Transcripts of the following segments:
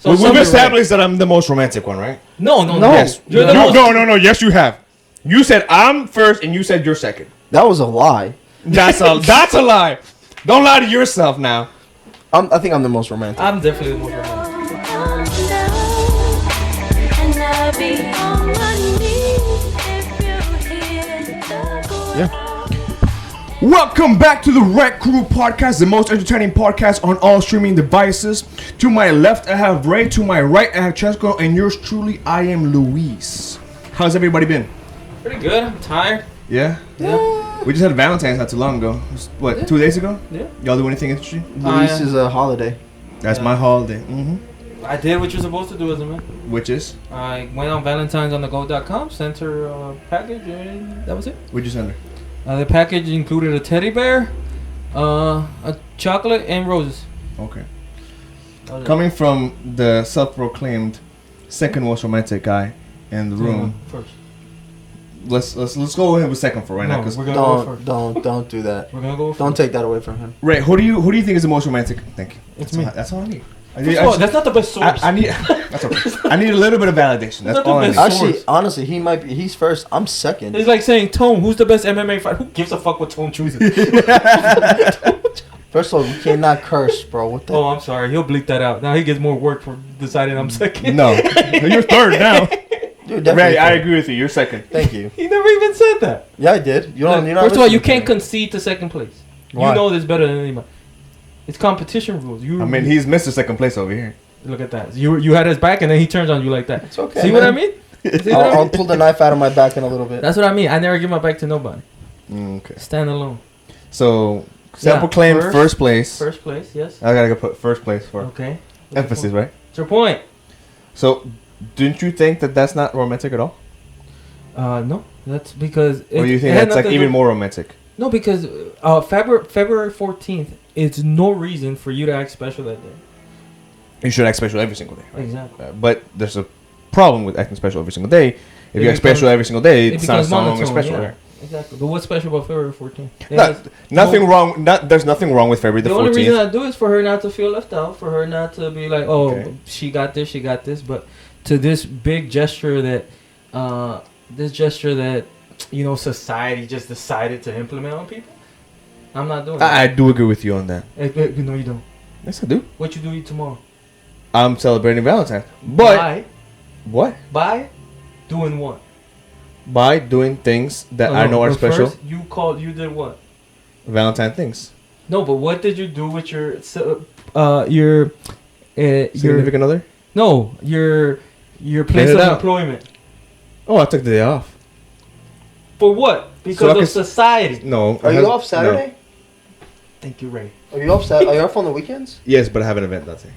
So we've established that I'm the most romantic one, right? No. Yes. You're the most. No. Yes, you have. You said I'm first, and you said you're second. That was a lie. That's a lie. Don't lie to yourself now. I think I'm the most romantic. I'm definitely the most romantic. Yeah. Welcome back to the Rec Crew Podcast, the most entertaining podcast on all streaming devices. To my left, I have Ray. To my right, I have Chesco. And yours truly, I am Luis. How's everybody been? Pretty good. I'm tired. Yeah? Yeah. We just had Valentine's not too long ago. What, Yeah. 2 days ago? Yeah. Y'all do anything interesting? Luis is a holiday. That's Yeah. my holiday. Mm-hmm. I did what you're supposed to do as a man. Which is? I went on valentinesonthego.com, sent her a package, and that was it. What'd you send her? The package included a teddy bear, a chocolate, and roses. Okay. That was it. Coming from the self-proclaimed second most romantic guy in the room, First. let's go ahead with second for right now. Cause we're gonna go first. Don't do that. We're gonna go first. Don't take that away from him. Ray, who do you think is the most romantic? Thank you. It's That's me. That's all I need. That's not the best source. I need. That's okay. I need a little bit of validation. That's Not the all I best need. Actually, Source. honestly, he's first. I'm second. It's like saying, Tone, who's the best MMA fighter? Who gives a fuck what Tone chooses? First of all, we cannot curse, bro. What the? Oh, I'm sorry. He'll bleep that out. Now he gets more work for deciding I'm second. No, you're third now. Dude, definitely. Ray, I third. agree with you. You're second. Thank you. He never even said that. Yeah, I did. You don't. You're not First of all, you listening can't to me. concede to second place. Why? You know this better than anybody. It's competition rules. I mean, he's Mr. Second Place over here. Look at that. You had his back, and then he turns on you like that. It's okay. See man. what I mean? See what I I'll mean? pull the knife out of my back in a little bit. That's what I mean. I never give my back to nobody. Okay. Stand alone. So, self-proclaimed first place. First place, yes. I gotta go put first place for Okay. emphasis, right? What's your point? So, didn't you think that that's not romantic at all? No. That's because. Or do you think that's like even more romantic? No, because February 14th is no reason for you to act special that day. You should act special every single day. Right? Exactly. But there's a problem with acting special every single day. If It you act special becomes- every single day, It it's not becomes so long monotone. as special. Yeah, Right? exactly. But what's special about February 14th? Nothing wrong. There's nothing wrong with February the The only 14th. reason I do is for her not to feel left out, for her not to be like, oh, Okay. she got this, but to this big gesture that, society just decided to implement on people. I'm not doing I that. do agree with you on that. No, you don't. Yes, I do. What you do tomorrow? I'm celebrating Valentine's, but By what? doing what? By doing things that Oh, I no, know are but special. First, you did what? Valentine things. No, but what did you do with your Significant other? no your place it of out. employment? Oh, I took the day off. For what? So Because I of can society. No. Are you off Saturday? Thank you, Ray. Are you off? Are you off on the weekends? Yes, but I have an event that day.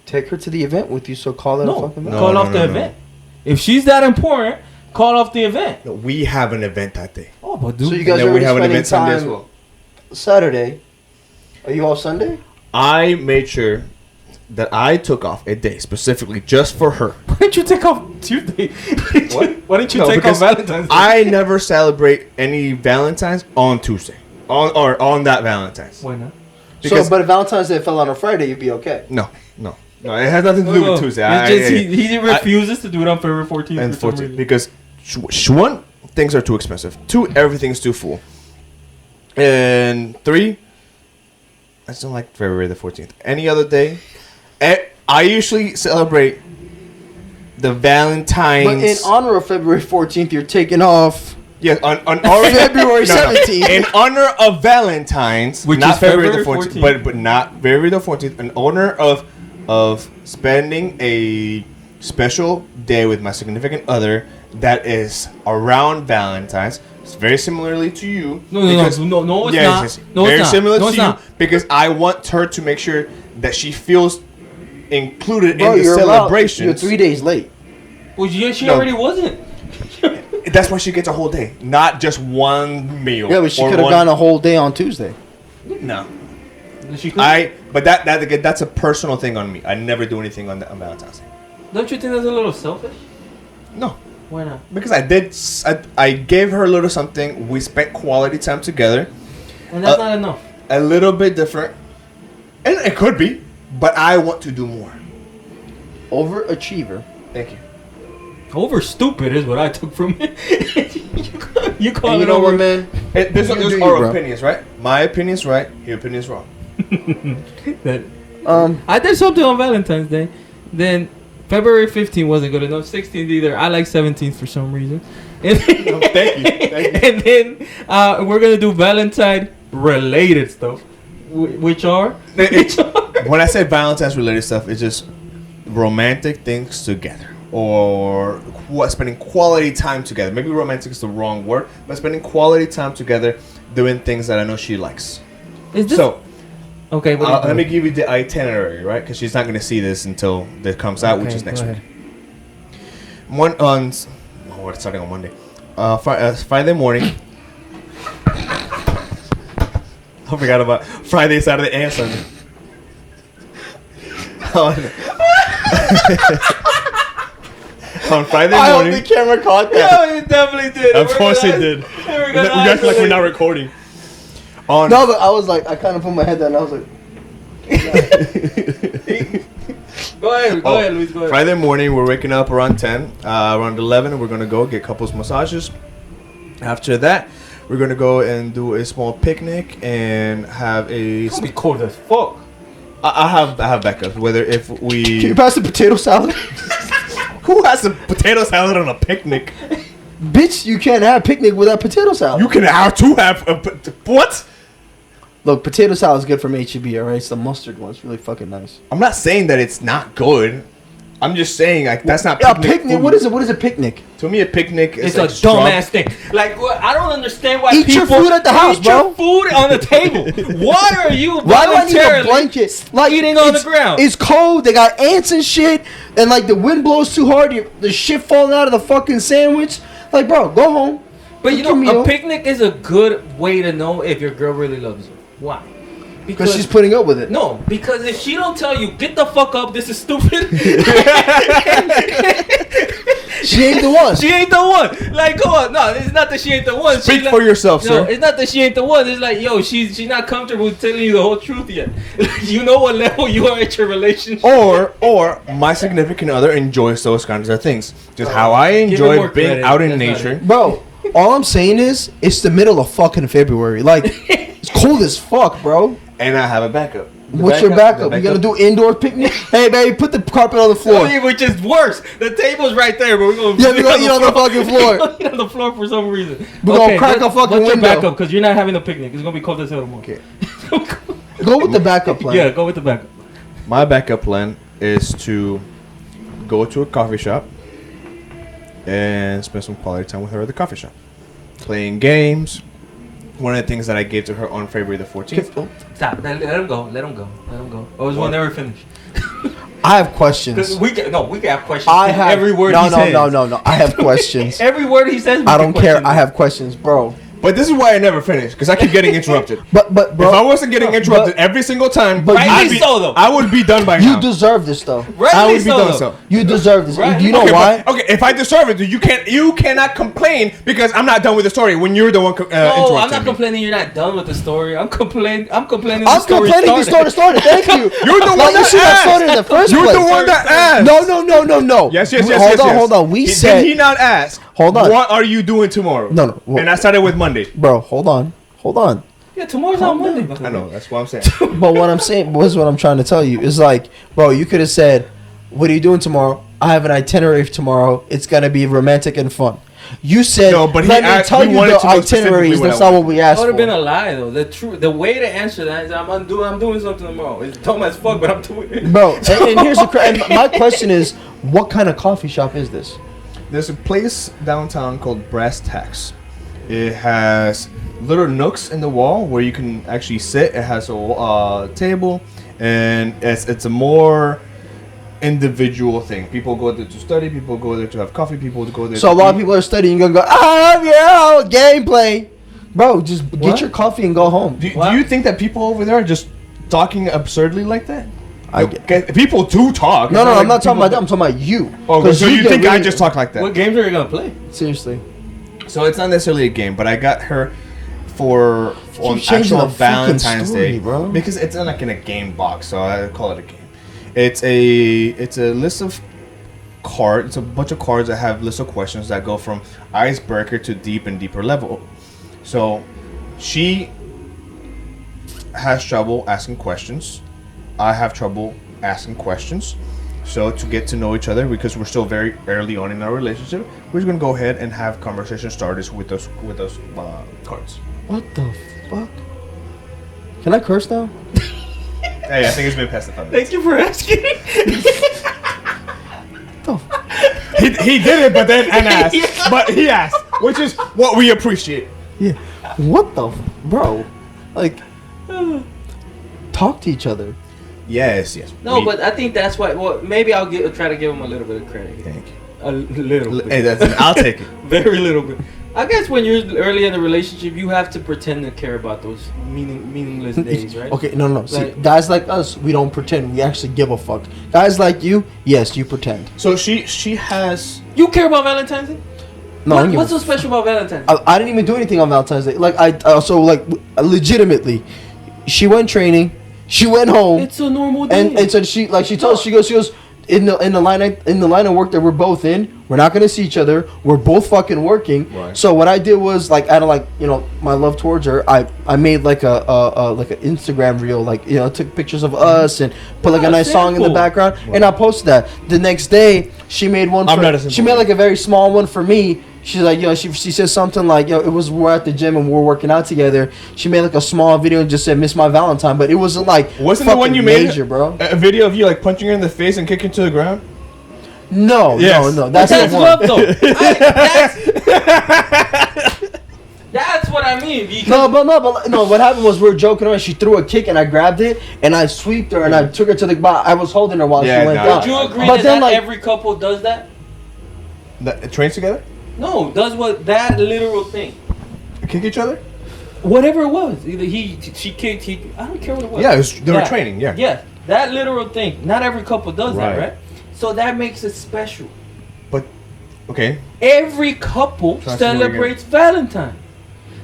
Take her to the event with you. So call it a No, fucking. No. call off the event. If she's that important, call off the event. No, we have an event that day. Oh, but dude. So you guys And are then we already have an spending event Sunday as time well. Saturday. Are you off Sunday? I made sure that I took off a day specifically just for her. Why didn't you take off Tuesday? Why didn't you No, take off because Valentine's Day? I never celebrate any Valentine's on Tuesday. On that Valentine's. Why not? Because- But if Valentine's Day fell on a Friday, you'd be okay. No, it has nothing to do with Tuesday. It's just he refuses to do it on February 14th. And for some 14th reason. because one, things are too expensive. Two, everything's too full. And three, I just don't like February the 14th. Any other day, I usually celebrate the Valentine's. But in honor of February 14th, you're taking off. Yeah, on February 17th. In honor of Valentine's, Which not is February the February 14th, but not February the 14th. In honor of spending a special day with my significant other that is around Valentine's. It's very similarly to you. No, it's not. No, very it's not. similar No, to it's you not. because I want her to make sure that she feels included Bro, in the you're celebrations. You're 3 days late. Well, she No. already wasn't. That's why she gets a whole day, not just one meal. Yeah, but she or could have one- gone a whole day on Tuesday. No. She could. But that's a personal thing on me. I never do anything on Valentine's Day. Don't you think that's a little selfish? No, Why not? because I gave her a little something. We spent quality time together. And that's not enough. A little bit different, and it could be, but I want to do more. Overachiever. Thank you. Over stupid is what I took from it. you call And it you know over. what, man? There's You do our you, bro. opinions, right? My opinion's right. Your opinion's wrong. That- Um, I did something on Valentine's Day. Then February 15th wasn't good enough. 16th either. I like 17th for some reason. And then, No, thank you. Thank you. And then we're gonna do Valentine related stuff, which are When I say Valentine's related stuff, it's just romantic things together. Or spending quality time together. Maybe romantic is the wrong word, but spending quality time together doing things that I know she likes. Is this So, okay? What let me give you the itinerary, right? Because she's not going to see this until it comes out, which is next week. We're starting on Monday. Friday morning. I forgot about Friday, Saturday, and Sunday. On Friday I hope morning. the camera caught that. Yeah, it definitely did. Of course it did. We act like we're not recording. On No, but I was like, I kind of put my head down and I was like, Go ahead, Luis. Go ahead. Friday morning, we're waking up around 10. Around 11, we're going to go get couples massages. After that, we're going to go and do a small picnic and have a... It's gonna be cold as fuck. I have backups. Whether if can you we... pass the potato salad? Who has a potato salad on a picnic? Bitch, you can't have picnic without potato salad. You can have to have... What? Look, potato salad is good from H-E-B, alright? It's the mustard one. It's really fucking nice. I'm not saying that it's not good. I'm just saying like that's not A picnic. picnic? food. What is it? What is a picnic? To me, a picnic is It's like a dumbass thing. Like, I don't understand why Eat your people food at the house, eat bro. your food on the table. Why are you Why do I need a voluntarily blanket? Like eating on the it's- ground? It's cold. They got ants and shit, and like the wind blows too hard. The shit falling out of the fucking sandwich. Like, bro, go home. But you Cook your know, meal. a picnic is a good way to know if your girl really loves you. Why? Because she's putting up with it. No, because if she don't tell you, get the fuck up, this is stupid. She ain't the one. She ain't the one. Like, come on, no, it's not that she ain't the one. Speak She's for like, yourself, no, sir. it's not that she ain't the one. It's like, yo, she's not comfortable with telling you the whole truth yet. You know what level you are at your relationship. Or my significant other enjoys those kinds of things. Just how I Give her enjoy more being credit. out in That's not nature. it. Bro, all I'm saying is, it's the middle of fucking February. Like, it's cold as fuck, bro. And I have a backup. What's your backup? You gonna do indoor picnic? Hey, baby, put the carpet on the floor. Which is worse. The table's right there, but we're gonna Yeah, we're gonna eat on the fucking floor. We're gonna eat on the floor for some reason. We're gonna crack a fucking What's your window. backup? Because you're not having a picnic. It's gonna be cold as hell tomorrow. Okay. Go with the backup plan. Yeah, go with the backup. My backup plan is to go to a coffee shop and spend some quality time with her at the coffee shop. Playing games. One of the things that I gave to her on February the 14th. Stop. Let him go. Let him go. Let him go. Or we'll never finish. I have questions. We can have questions. I have every word no, he no, says. no. I have questions. Every word he says. We I can don't care. question I it. have questions, bro. But this is why I never finished, because I keep getting interrupted. But bro, If I wasn't getting interrupted every single time, but I'd rightly so, though. I would be done by you now. deserve this though. I Rightly would be so, done though. so. You deserve this. Right. Do you know Okay, why? but- okay, if I deserve it, you cannot complain because I'm not done with the story when you're the one No, interrupting I'm not me. complaining. You're not done with the story. I'm complaining. I'm complaining the story the story started. Thank you. You're the one Like, you that should have asked. started in the first You're place. the one that asked. No. Yes. Hold on. We Did said, he not ask? Hold on. What are you doing tomorrow? No. Well, And I started with Monday. bro, hold on. Yeah, tomorrow's not Monday. I know. That's what I'm saying. But what I'm saying, was what I'm trying to tell you is like, bro, you could have said, "What are you doing tomorrow?" I have an itinerary for tomorrow. It's gonna be romantic and fun. You said, No, but he let me asked- tell he you wanted the to know specifically itineraries. what That's I not wanted. what we That asked would have been for. a lie though. The way to answer that is I'm doing something tomorrow. It's dumb as fuck, but I'm doing it. Bro, and here's and my question is, what kind of coffee shop is this? There's a place downtown called Brass Tacks. It has little nooks in the wall where you can actually sit. It has a table, and it's a more individual thing. People go there to study. People go there to have coffee. People go there. So a to lot of eat. people are studying and go, gameplay. Bro, just What? get your coffee and go home. Do you think that people over there are just talking absurdly like that? I get- Okay, people do talk. No, It's I'm like not talking people- about that. I'm talking about you. Oh, 'Cause so you get think I really- just talk like that? What games are you gonna play? Seriously. So it's not necessarily a game, but I got her for on changing actual the fucking Valentine's story, Day, bro. because it's in like in a game box, so I call it a game. It's a list of cards. It's a bunch of cards that have lists of questions that go from icebreaker to deep and deeper level. So she has trouble asking questions. I have trouble asking questions. So to get to know each other, because we're still very early on in our relationship, we're just gonna go ahead and have conversation starters with those cards. What the fuck? Can I curse now? Hey, I think it's been past the 5 minutes. Thank you for asking. He did it, but then and asked. Yeah. But he asked, which is what we appreciate. Yeah. What the bro? Like, talk to each other. Yes. No, but I think that's why. Well, maybe I'll try to give him a little bit of credit. Thank you. A little bit. Hey, I'll take it. Very little bit. I guess when you're early in the relationship, you have to pretend to care about those meaningless days, right? Okay, no. Like, See, guys like us, we don't pretend. We actually give a fuck. Guys like you, yes, you pretend. So she has. You care about Valentine's Day? No, I don't give What's a so special about Valentine's? I didn't even do anything on Valentine's Day. Like legitimately, she went training, she went home, It's a normal day. and so she goes in the line of work that we're both in. We're not gonna see each other. We're both fucking working. Right. So what I did was like out of my love towards her, I made like an Instagram reel, like took pictures of us and put like a nice song in the background, and I posted that. The next day she made one. She made like a very small one for me. She's like, she said something like, we're at the gym and we're working out together. She made like a small video and just said, "Miss my Valentine," but it wasn't like Wasn't the one you major, made, bro? A video of you like punching her in the face and kicking to the ground? No, Yes. no, That's the one. love, though. That's what I mean. Because No. What happened was we were joking around. She threw a kick and I grabbed it and I sweeped her and I took her to the bar. I was holding her while she went down. Would you agree But then, that every couple does that? That trains together? No, does what that literal thing. Kick each other? Whatever it was. Either she kicked, I don't care what it was. Yeah, they were training, yeah. Yeah, that literal thing. Not every couple does that, Right. right? So that makes it special. But, okay. Every couple So that's where celebrates Valentine.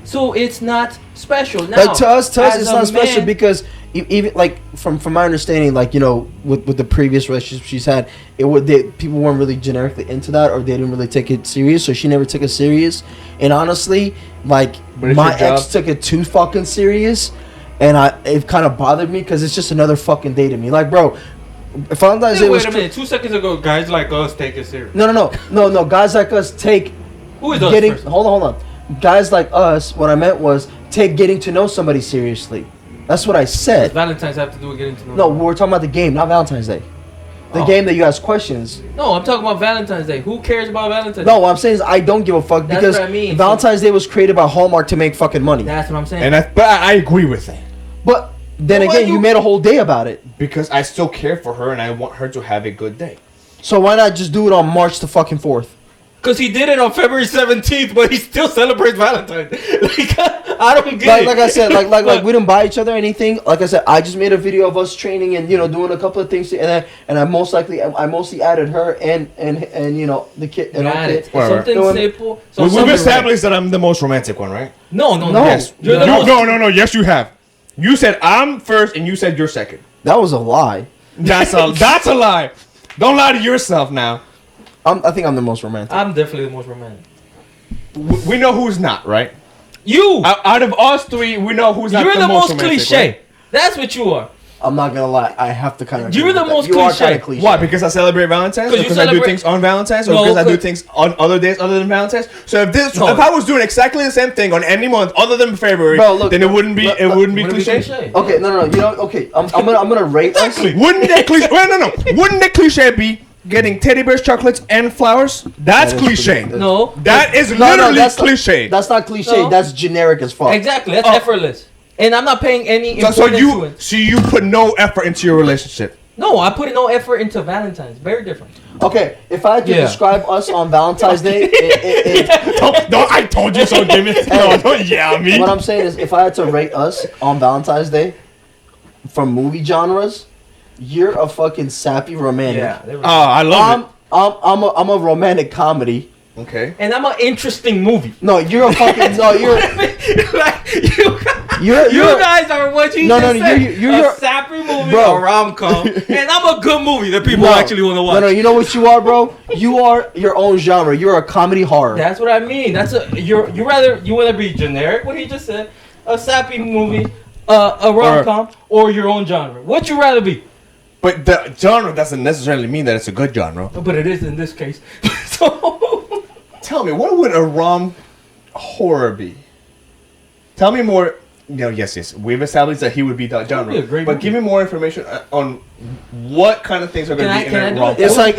So it's not special. Now, Like to us as it's a not special man- because even like from my understanding, like with the previous relationship she's had, people weren't really generically into that or they didn't really take it serious. So she never took it serious. And honestly, like But it's my your job. ex took it too fucking serious, and it kind of bothered me because it's just another fucking day to me. Like, bro, Valentine's Day was Wait a minute. 2 seconds ago, guys like us take it serious. no. Guys like us take Who is us? getting Person? hold on. Guys like us, what I meant was take getting to know somebody seriously. That's what I said. Valentine's have to do with getting to know. No, we're talking about the game, not Valentine's Day. The game that you ask questions. No, I'm talking about Valentine's Day. Who cares about Valentine's No, Day? what I'm saying is I don't give a fuck That's because what I mean. Valentine's Day was created by Hallmark to make fucking money. That's what I'm saying. But I agree with that. But then Well, again, you- you made a whole day about it. Because I still care for her and I want her to have a good day. So why not just do it on March the fucking 4th? Because he did it on February 17th, but he still celebrates Valentine's. Like, I don't get it. Like I said, like we didn't buy each other anything. Like I said, I just made a video of us training and doing a couple of things, and I mostly added her and the kid and our Got kid. it. Whatever. Something No, simple. We've established that I'm the most romantic one, right? No. Yes. You're the most. No. Yes, you have. You said I'm first and you said you're second. That was a lie. That's a lie. Don't lie to yourself now. I think I'm the most romantic. I'm definitely the most romantic. We know who's not, right? You! Out of us three, we know who's not You're the most romantic, cliche. right? That's what you are. I'm not gonna lie. I have to kind of. You're the most You are cliche. kind of cliche. Why? Because I celebrate Valentine's? Or 'Cause you because I do celebrate- things on Valentine's? Or No, because I do 'cause- things on other days other than Valentine's? So No. if I was doing exactly the same thing on any month other than February, Bro, look, then it wouldn't be look, it wouldn't be Wouldn't it cliche. Okay, no. Okay, I'm gonna rate us. Wouldn't that cliche? Wait, no. Wouldn't that cliche be getting teddy bears, chocolates, and flowers? That's That is cliche. pretty- No. That is No, literally that's not- cliche. That's not cliche. No. That's generic as fuck. Exactly. That's Oh. effortless. And I'm not paying any So importance to it. you put no effort into your relationship. No, I put no effort into Valentine's. Very different. Okay, if I had to Yeah. describe us on Valentine's Day, Don't I told you so, Jimmy. No, don't yell at me. what I'm saying is, if I had to rate us on Valentine's Day from movie genres, you're a fucking sappy romantic. Oh, I love I'm a romantic comedy. Okay. And I'm an interesting movie. No, you're a fucking you're Like, you You guys are what you just said. You're a sappy movie, bro. a rom-com, and I'm a good movie that people actually want to watch. No, you know what you are, bro? You are your own genre. You're a comedy horror. That's what I mean. That's you want to be generic, what he just said, a sappy movie, a rom-com, or your own genre. What you rather be? But the genre doesn't necessarily mean that it's a good genre. But it is in this case. So Tell me, what would a rom horror be? Tell me more. Yes. We've established that he would be that genre. Be a great but movie. give me more information on what kind of things are going to be in a rom. It's like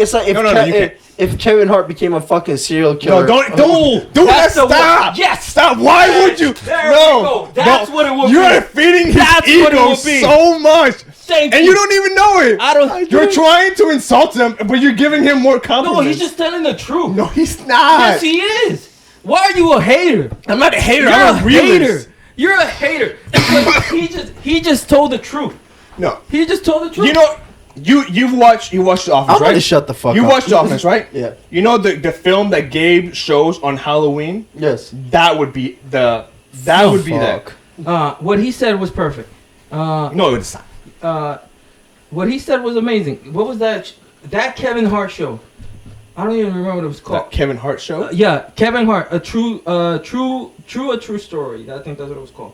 if Kevin Hart became a fucking serial killer. No, don't do that. Stop. Yes. Stop. Why would you? There we go. That's what it would be. You're feeding his ego so much. Thank and you don't even know it. You're trying to insult him, but you're giving him more compliments. No, he's just telling the truth. No, he's not. Yes, he is. Why are you a hater? I'm not a hater. You're I'm a realist. hater. You're a hater. Because he just told the truth. No. He just told the truth. You know, you watched The Office, I'm right? gonna shut the fuck up. You watched The Office, right? Yeah. You know the film that Gabe shows on Halloween? Yes. That would be that. What he said was perfect. No, it's not. What he said was amazing. What was that? That Kevin Hart show. I don't even remember what it was called. That Kevin Hart show? Yeah, Kevin Hart, a true story. I think that's what it was called,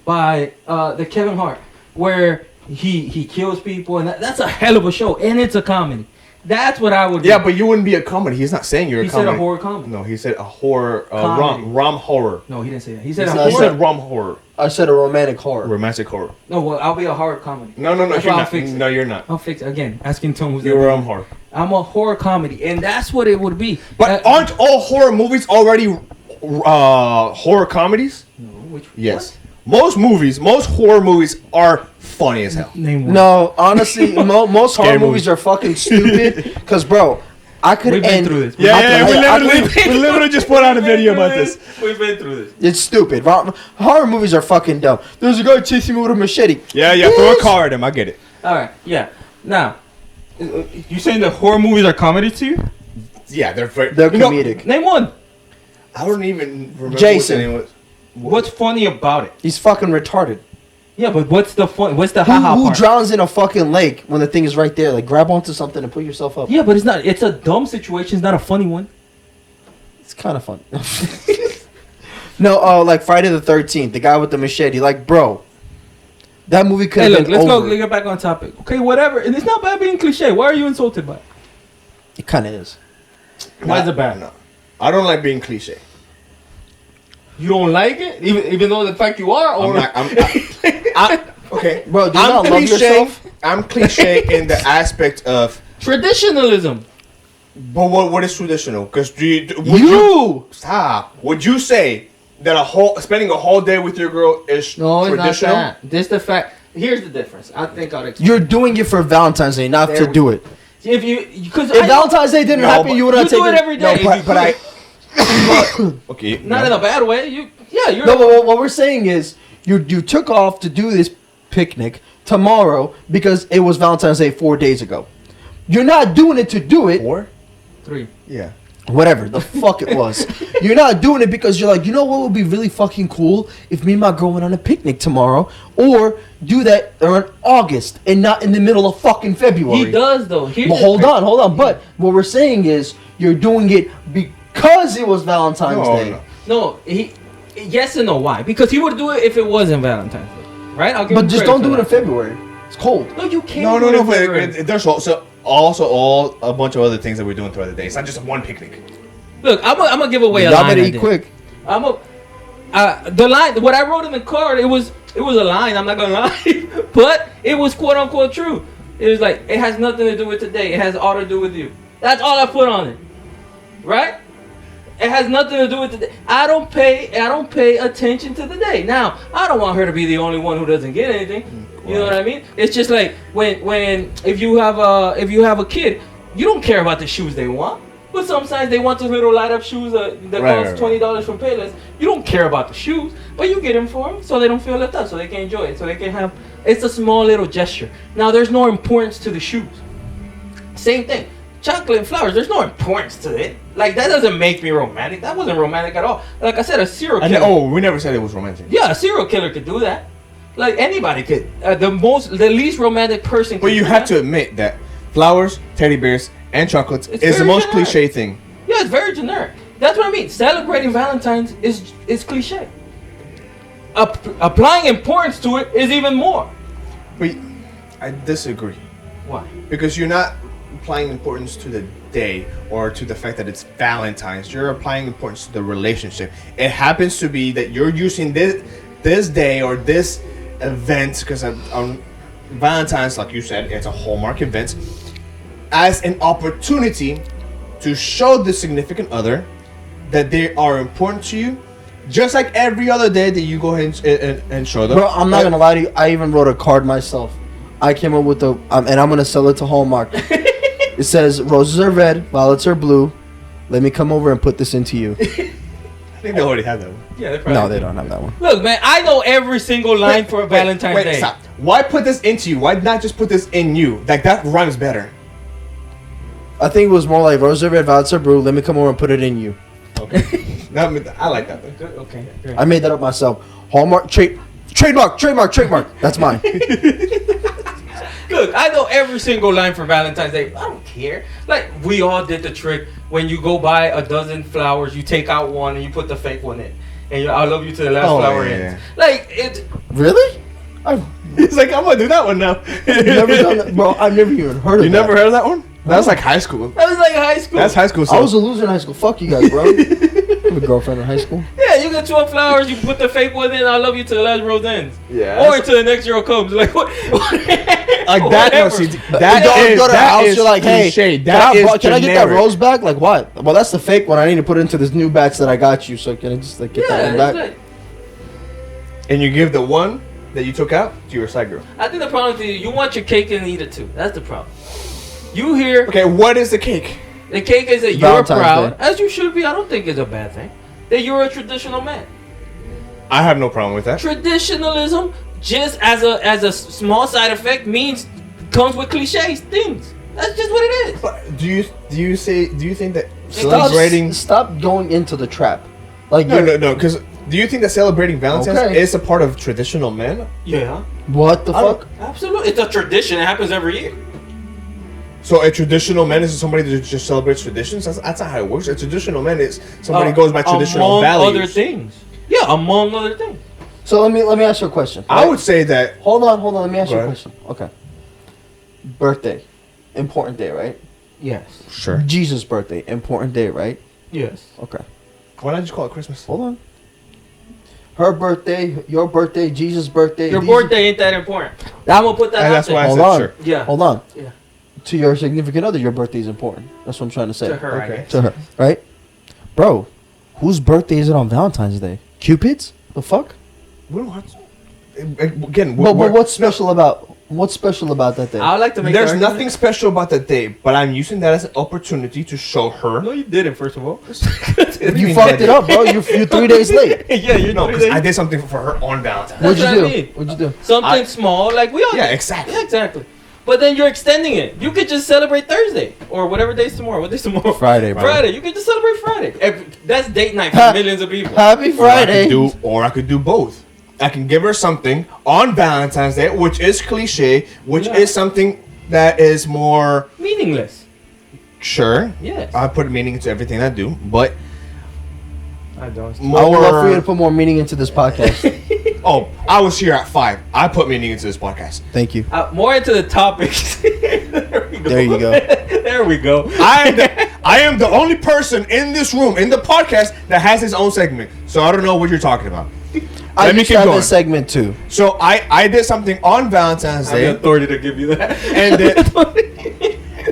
by the Kevin Hart, where he kills people, and that's a hell of a show, and it's a comedy. That's what I would. Yeah, but you wouldn't be a comedy. He's not saying you're a comedy. He said a horror comedy. No, he said a horror Comedy. rom horror. No, he didn't say that. He said He a horror. said rom horror. I said a romantic horror. Romantic horror. No, well, I'll be a horror comedy. No, That's you're why I'll not. fix it. No, you're not. I'll fix it again. Asking Tom who's You're a rom horror. I'm a horror comedy, and that's what it would be. But aren't all horror movies already horror comedies? No, which Yes. Most horror movies are funny as hell. Name one. No, honestly, most horror Scary movies are fucking stupid. Cause, bro, I could We've been through this. We literally just put out a video about this. We've been through this. It's stupid. Horror movies are fucking dumb. There's a guy chasing me with a machete. Yeah, throw a car at him. I get it. All right, yeah. Now, you saying that horror movies are comedy to you? Yeah, they're very. They're comedic. Name one. I don't even remember. Jason. What the name was. What's funny about it? He's fucking retarded. Yeah, but what's the fun? What's the haha Who part? drowns in a fucking lake when the thing is right there? Like, grab onto something and put yourself up. Yeah, but it's not. It's a dumb situation. It's not a funny one. It's kind of fun. No, like Friday the 13th, the guy with the machete. Like, bro, that movie could have been let's over. go. Let's get back on topic. Okay, whatever. And it's not bad being cliche. Why are you insulted by it? It kind of is. Why is it bad? No, I don't like being cliche. You don't like it, even though the fact you are. Or Okay, bro, do you not love yourself? I'm cliche in the aspect of. Traditionalism. But what is traditional? Because stop. Would you say that spending a whole day with your girl is traditional? It's not that. This the fact. Here's the difference. I think I'll explain. You're doing it for Valentine's Day, not to do it. If Valentine's Day didn't happen, you would not take do it every day. No, but I. Okay. Not in a bad way. You're. No, but what we're saying is you took off to do this picnic tomorrow because it was Valentine's Day 4 days ago. You're not doing it to do it. 4? 3. Yeah. Whatever the fuck it was. You're not doing it because you're like, you know what would be really fucking cool if me and my girl went on a picnic tomorrow, or do that around August and not in the middle of fucking February. He does though. But hold on. But what we're saying is you're doing it because it was Valentine's Day. No, yes and no. Why? Because he would do it if it wasn't Valentine's Day, right? I'll give But him just credit don't do for it in February. It's cold. No, you can't. No. But there's also a bunch of other things that we're doing throughout the day. It's not just one picnic. Look, I'm gonna give away a Y'all line. better eat quick. The line. What I wrote in the card, it was a line. I'm not gonna lie, but it was quote unquote true. It was like it has nothing to do with today. It has all to do with you. That's all I put on it, right? It has nothing to do with today. I don't pay attention to the day. Now, I don't want her to be the only one who doesn't get anything. You know what I mean? It's just like when if you have a kid, you don't care about the shoes they want. But sometimes they want those little light up shoes that cost $20 from Payless. You don't care about the shoes, but you get them for them so they don't feel left out, so they can enjoy it, so they can have. It's a small little gesture. Now there's no importance to the shoes. Same thing. chocolate and flowers. There's no importance to it. Like that doesn't make me romantic. That wasn't romantic at all. Like I said, a serial killer. We never said it was romantic. Yeah, a serial killer could do that. Like anybody could. The least romantic person. But you have to admit that flowers, teddy bears, and chocolates is the most generic. cliche thing. Yeah, it's very generic. That's what I mean. Celebrating Valentine's is cliche. Applying importance to it is even more. But I disagree. Why? Because you're not applying importance to the day or to the fact that it's Valentine's. You're applying importance to the relationship. It happens to be that you're using this day or this event, because on Valentine's, like you said, it's a Hallmark event, as an opportunity to show the significant other that they are important to you, just like every other day that you go ahead and show them. Bro, I'm not gonna lie to you. I even wrote a card myself. I came up with and I'm gonna sell it to Hallmark. It says, roses are red, violets are blue. Let me come over and put this into you. I think they already have that one. Yeah, they No, they don't have that one. Look, man, I know every single line for Valentine's Day. Stop. Why put this into you? Why not just put this in you? Like, that rhymes better. I think it was more like roses are red, violets are blue. Let me come over and put it in you. Okay. I like that. Good, okay. Great. I made that up myself. Hallmark trademark. That's mine. Look, I know every single line for Valentine's Day. I don't care. Like, we all did the trick. When you go buy a dozen flowers, you take out one and you put the fake one in. And I love you to the last flower yeah. ends. Like, it... Really? He's like, I'm gonna do that one now. You've never done that? Bro, I've never even heard of You that. never heard of that one? That was like high school. That was like high school. That's high school. So. I was a loser in high school. Fuck you guys, bro. I have a girlfriend in high school. Yeah, you get 12 flowers, you put the fake one in, I love you till the last rose ends. Yeah. Or until the next girl comes. Like, what? Like that. No, see, that You go to the that house, is you're like, hey, cliche. can That is I get that generic. rose back? Like, what? Well, that's the fake one. I need to put it into this new batch that I got you. So can I just like get that one back? Like, And you give the one that you took out to your side girl. I think the problem is you want your cake and eat it too. That's the problem. You hear Okay, what is the cake? the cake is that you're Valentine's proud, Day. as you should be. I don't think it's a bad thing. That you're a traditional man. I have no problem with that. Traditionalism, just as a small side effect, comes with cliches things. That's just what it is. But do you think that celebrating? Stop going into the trap. Like No. Because do you think that celebrating Valentine's Okay. is a part of traditional men? Yeah, What the fuck? absolutely. It's a tradition. It happens every year. So a traditional man is somebody that just celebrates traditions. That's not how it works. A traditional man is somebody who goes by traditional among values. other things. Yeah, among other things. So let me ask you a question. I would say that. Hold on. Let me ask you a Go question. Okay. Birthday, important day, right? Yes. Sure. Jesus' birthday, important day, right? Yes. Okay. Why not just call it Christmas? Hold on. Her birthday, your birthday, Jesus' birthday. Your these- birthday ain't that important. I'm gonna put that And out that's there. why I Hold said on. sure. Yeah. Hold on. Yeah. To your significant other, your birthday is important. That's what I'm trying to say. To her, I Okay. guess. To her, right? Bro, whose birthday is it on Valentine's Day? Cupid's? The fuck? We don't have to. Again, But what's special about that day? I would like to make. There's the argument- nothing special about the day, but I'm using that as an opportunity to show her. No, you didn't. First of all. You fucked it up, bro. You 3 days late. Yeah, you No, know. because I did something for her on Valentine's. What'd you That's what I do? mean. What'd you do? Something small, like we all. Yeah, do. exactly. Yeah, exactly. But then you're extending it. You could just celebrate Thursday or whatever day's tomorrow. What day's tomorrow? Friday, bro. Friday. You could just celebrate Friday. That's date night for millions of people. Happy Friday. Or I could do both. I can give her something on Valentine's Day, which is cliche, which Yeah. is something that is more Meaningless. sure. Yes. I put meaning into everything I do, but I don't. more. I would love for you to put more meaning into this podcast. Oh, I was here at 5. I put meaning into this podcast. Thank you. More into the topics. There we go. There you go. There we go. I am the only person in this room, in the podcast, that has his own segment. So I don't know what you're talking about. I Let me used to keep have going. this segment too. So I did something on Valentine's I have the Day, authority to give you that.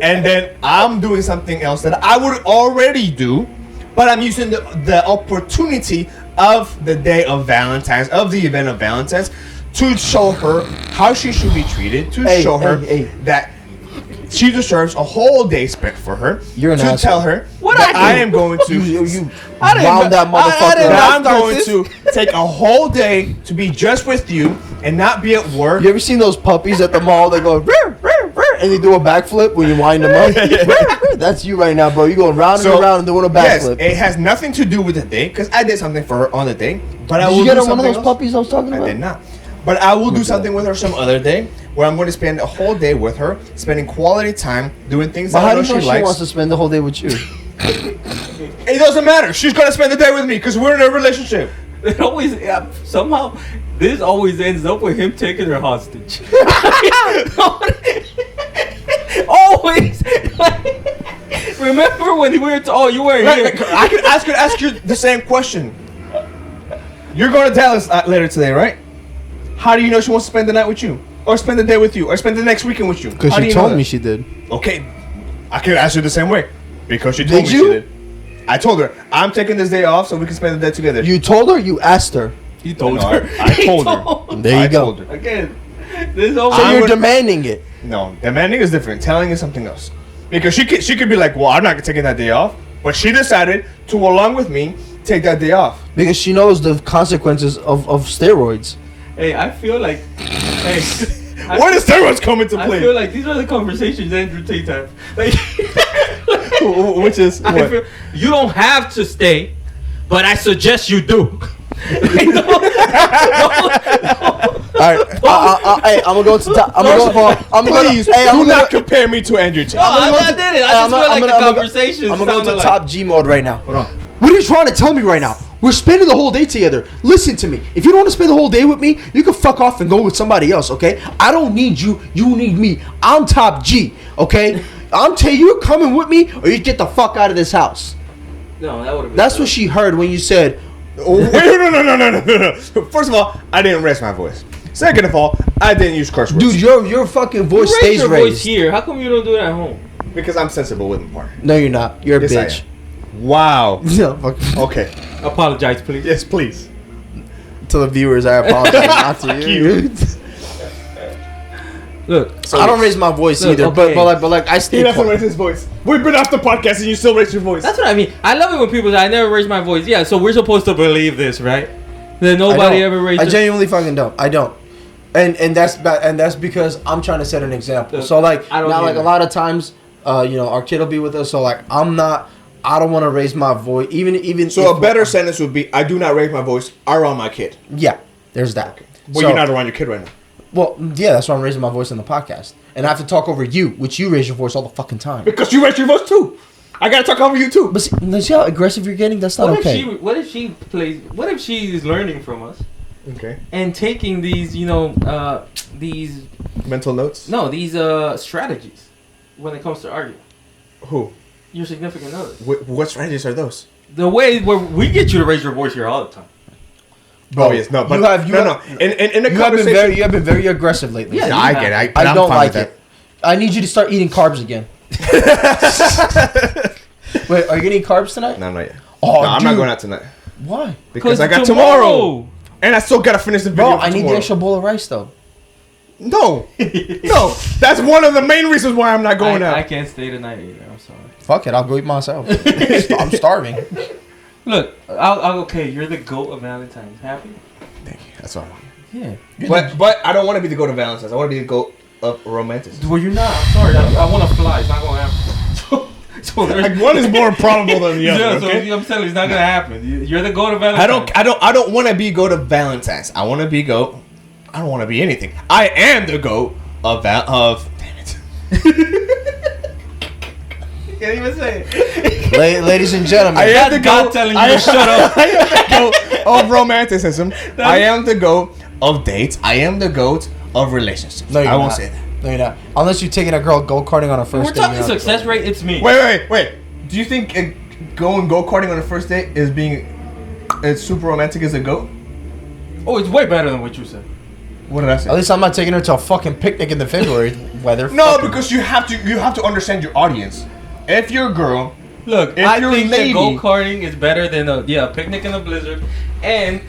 and then I'm doing something else that I would already do, but I'm using the opportunity of the day of Valentine's, of the event of Valentine's, to show her how she should be treated, to Hey, show her hey. that she deserves a whole day spent for her. You're an to asshole. tell her What that I I do? am going to. You I didn't- wound that I motherfucker didn't- up. that I'm start going this. to take a whole day to be just with you and not be at work. You ever seen those puppies at the mall that go "Rrr, rrr, rrr," and they do a backflip when you wind them up. That's you right now, bro. You going round and around and doing a backflip. Yes, it has nothing to do with the day because I did something for her on the day. But I Did will you get do her one of something those else. puppies I was talking about? I did not. But I will do something with her some other day where I'm going to spend a whole day with her, spending quality time, doing things But that I how know do you know she she likes. wants to spend the whole day with you? It doesn't matter. She's going to spend the day with me because we're in a relationship. It always somehow this always ends up with him taking her hostage. Always. Remember when we were? You weren't here. I could ask you the same question. You're going to Dallas later today, right? How do you know she wants to spend the night with you? Or spend the day with you? Or spend the next weekend with you? Because How do she you know told that? me she did. Okay. I could ask you the same way. Because she told Did me you? she did. I told her, I'm taking this day off so we can spend the day together. You told her? You asked her? He told No, her. I told her. There you I go. told her. Again, this always. So I'm you're gonna- demanding it. No, demanding is different. Telling is something else. Because she could be like, well, I'm not taking that day off. But she decided to, along with me, take that day off. Because she knows the consequences of steroids. Hey, I feel like. Hey. Where does steroids come into I play? feel like these are the conversations Andrew Tate has. Like, Which is I what? feel, you don't have to stay, but I suggest you do. Like, no. All right, hey, I'm gonna go to top. I'm gonna go. I'm gonna. Please, Hey, I'm do gonna. not compare me to Andrew Tate. No, I'm not did it. I just feel like the conversations. I'm gonna go to sounded top G mode right now. Hold on. What are you trying to tell me right now? We're spending the whole day together. Listen to me. If you don't want to spend the whole day with me, you can fuck off and go with somebody else, okay? I don't need you. You need me. I'm top G, okay? I'm telling you, you're coming with me or you get the fuck out of this house. No, that would have been. That's what she heard when you said, Oh, wait, no. First of all, I didn't raise my voice. Second of all, I didn't use curse words. dude, your fucking voice Raise stays your raised. voice here. How come you don't do it at home? Because I'm sensible with my partner. No, you're not. You're a Yes, I bitch. am. Wow. No, fuck. Okay. Apologize, please. Yes, please. To the viewers, I apologize. Not to you. Look, So I don't raise my voice Look, either, okay. but like I He stay doesn't quiet. raise his voice. We've been off the podcast and you still raise your voice. that's what I mean. I love it when people say, I never raise my voice. Yeah, so we're supposed to believe this, right? That nobody ever raised I their- genuinely fucking don't. I don't. And that's because I'm trying to set an example. So like I don't now like either. a lot of times our kid will be with us, so like I don't want to raise my voice even So if- a better sentence would be, I do not raise my voice around my kid. Yeah, there's that. Well, So- you're not around your kid right now. Well, yeah, that's why I'm raising my voice in the podcast. And I have to talk over you, which you raise your voice all the fucking time. Because you raise your voice too. I gotta talk over you too. But see how aggressive you're getting? That's not What okay. if she plays? What if she is learning from us Okay. and taking these, these Mental notes. these strategies when it comes to arguing? Who? Your significant other. What strategies are those? The way where we get you to raise your voice here all the time. Oh yes, no, but you have no. In a you have been conversation, you have been very aggressive lately. Yeah, No, I get it. I I'm don't fine like with it. I need you to start eating carbs again. Wait, are you gonna eat carbs tonight? No, not yet. Oh, no, I'm dude. not going out tonight Why? because I got tomorrow, and I still gotta finish the video. Bro, for I need tomorrow. the extra bowl of rice though. No, no, that's one of the main reasons why I'm not going I out. can't stay tonight either. I'm sorry. Fuck it, I'll go eat myself. I'm starving. Look, I'll okay. You're the goat of Valentine's. Happy? Thank you. That's all I want. Yeah. But I don't want to be the goat of Valentine's. I want to be the goat of romanticism. Well, you're not. I'm sorry. I want to fly. It's not gonna happen. So there's Like one is more improbable than the other. yeah, Okay? so I'm telling you, it's not gonna happen. You're the goat of Valentine's. I don't want to be goat of Valentine's. I want to be goat. I don't want to be anything. I am the goat of Damn it. You can't even say it. Ladies and gentlemen, I am That's the God goat. telling you I to am- shut up. I am the goat of romanticism. I am the goat of dates. I am the goat of relationships. no, you're I won't not. say that. No, you're not. Unless you're taking a girl go-karting on a first We're date. talking you're not success going. rate. It's me. Wait. Do you think going go-karting on a first date is being as super romantic as a goat? Oh, it's way better than what you said. What did I say? At least I'm not taking her to a fucking picnic in the February weather. No, Fucking- because you have to understand your audience. If you're a girl, Look, If I you're think lady- that go karting is better than a picnic in a blizzard, and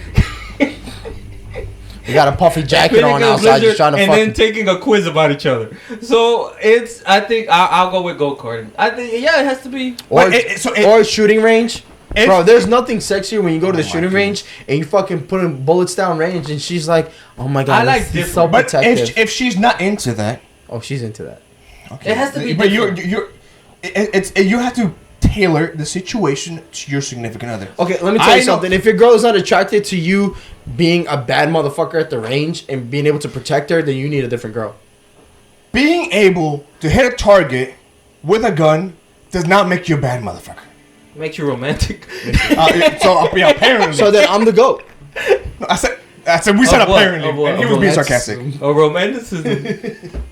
you got a puffy jacket picnic on in a outside, blizzard, just trying to and fucking. then taking a quiz about each other. So it's. I think I'll go with go karting. I think it has to be. Or, But or shooting range. if- Bro, there's nothing sexier when you go to the my shooting range and you fucking putting bullets down range and she's like, oh my god, I like he's different. so but protective. if she's not into that, Oh, she's into that. Okay. It has to be. But different. you have to tailor the situation to your significant other. Okay, let me tell you something. If your girl is not attracted to you being a bad motherfucker at the range and being able to protect her, then you need a different girl. Being able to hit a target with a gun does not make you a bad motherfucker. Makes you romantic. Apparently. So then I'm the GOAT. No, I said we said Of what? apparently. Of what? And he Of was being what? sarcastic. A romanticism.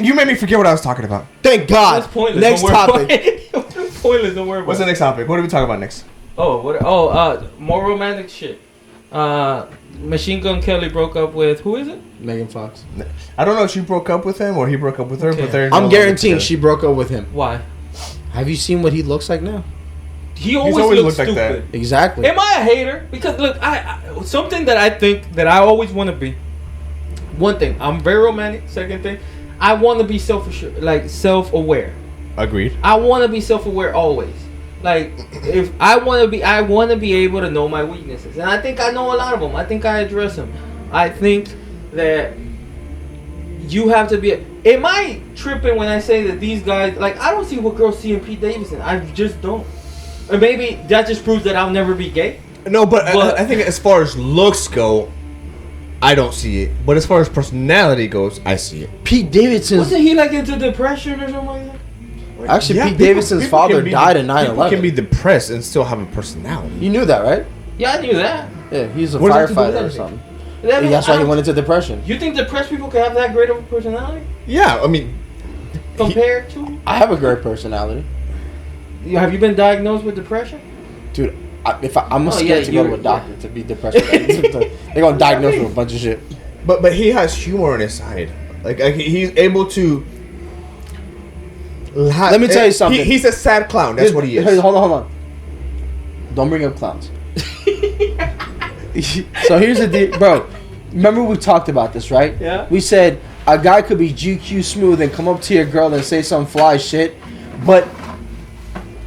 You made me forget what I was talking about. Thank God. That's pointless. Next Don't worry topic. about it. Pointless. Don't worry about What's the it. next topic? What are we talking about next? Oh, what? Oh, more romantic shit. Machine Gun Kelly broke up with who is it? Megan Fox. I don't know if she broke up with him or he broke up with her, Okay. but they're I'm guaranteeing she broke up with him. Why? Have you seen what he looks like now? He always always looks looked like stupid. that. Exactly. Am I a hater? Because look, I something that I think that I always want to be. One thing, I'm very romantic. Second thing, I want to be self-aware. Agreed. I want to be self-aware always. Like, if I want to be able to know my weaknesses, and I think I know a lot of them. I think I address them. I think that you have to be. Am I tripping when I say that these guys, like, I don't see what girls see in Pete Davidson. I just don't. Or maybe that just proves that I'll never be gay. No, but I think as far as looks go, I don't see it. But as far as personality goes, I see it. Pete Davidson's... Wasn't he like into depression or something like that? Actually, Yeah, Pete Davidson's people father can be- died in People 9/11. can be depressed and still have a personality. You knew that, right? Yeah, I knew that. Yeah, he's a What does that have to do with firefighter or anything? something. That That's why he I- went into depression. You think depressed people can have that great of a personality Yeah, I mean, compared to? I have a great personality. Have you been diagnosed with depression? Dude, I'm Oh, scared yeah, to go to a you're- doctor to be depressed. They're going to diagnose me with a bunch of shit. but he has humor on his side. Like he's able to. Let me tell you something. He's a sad clown. That's what he Hey, is. hold on. Don't bring up clowns. So here's the deal, bro. Remember we talked about this, right? Yeah. We said a guy could be GQ smooth and come up to your girl and say some fly shit, but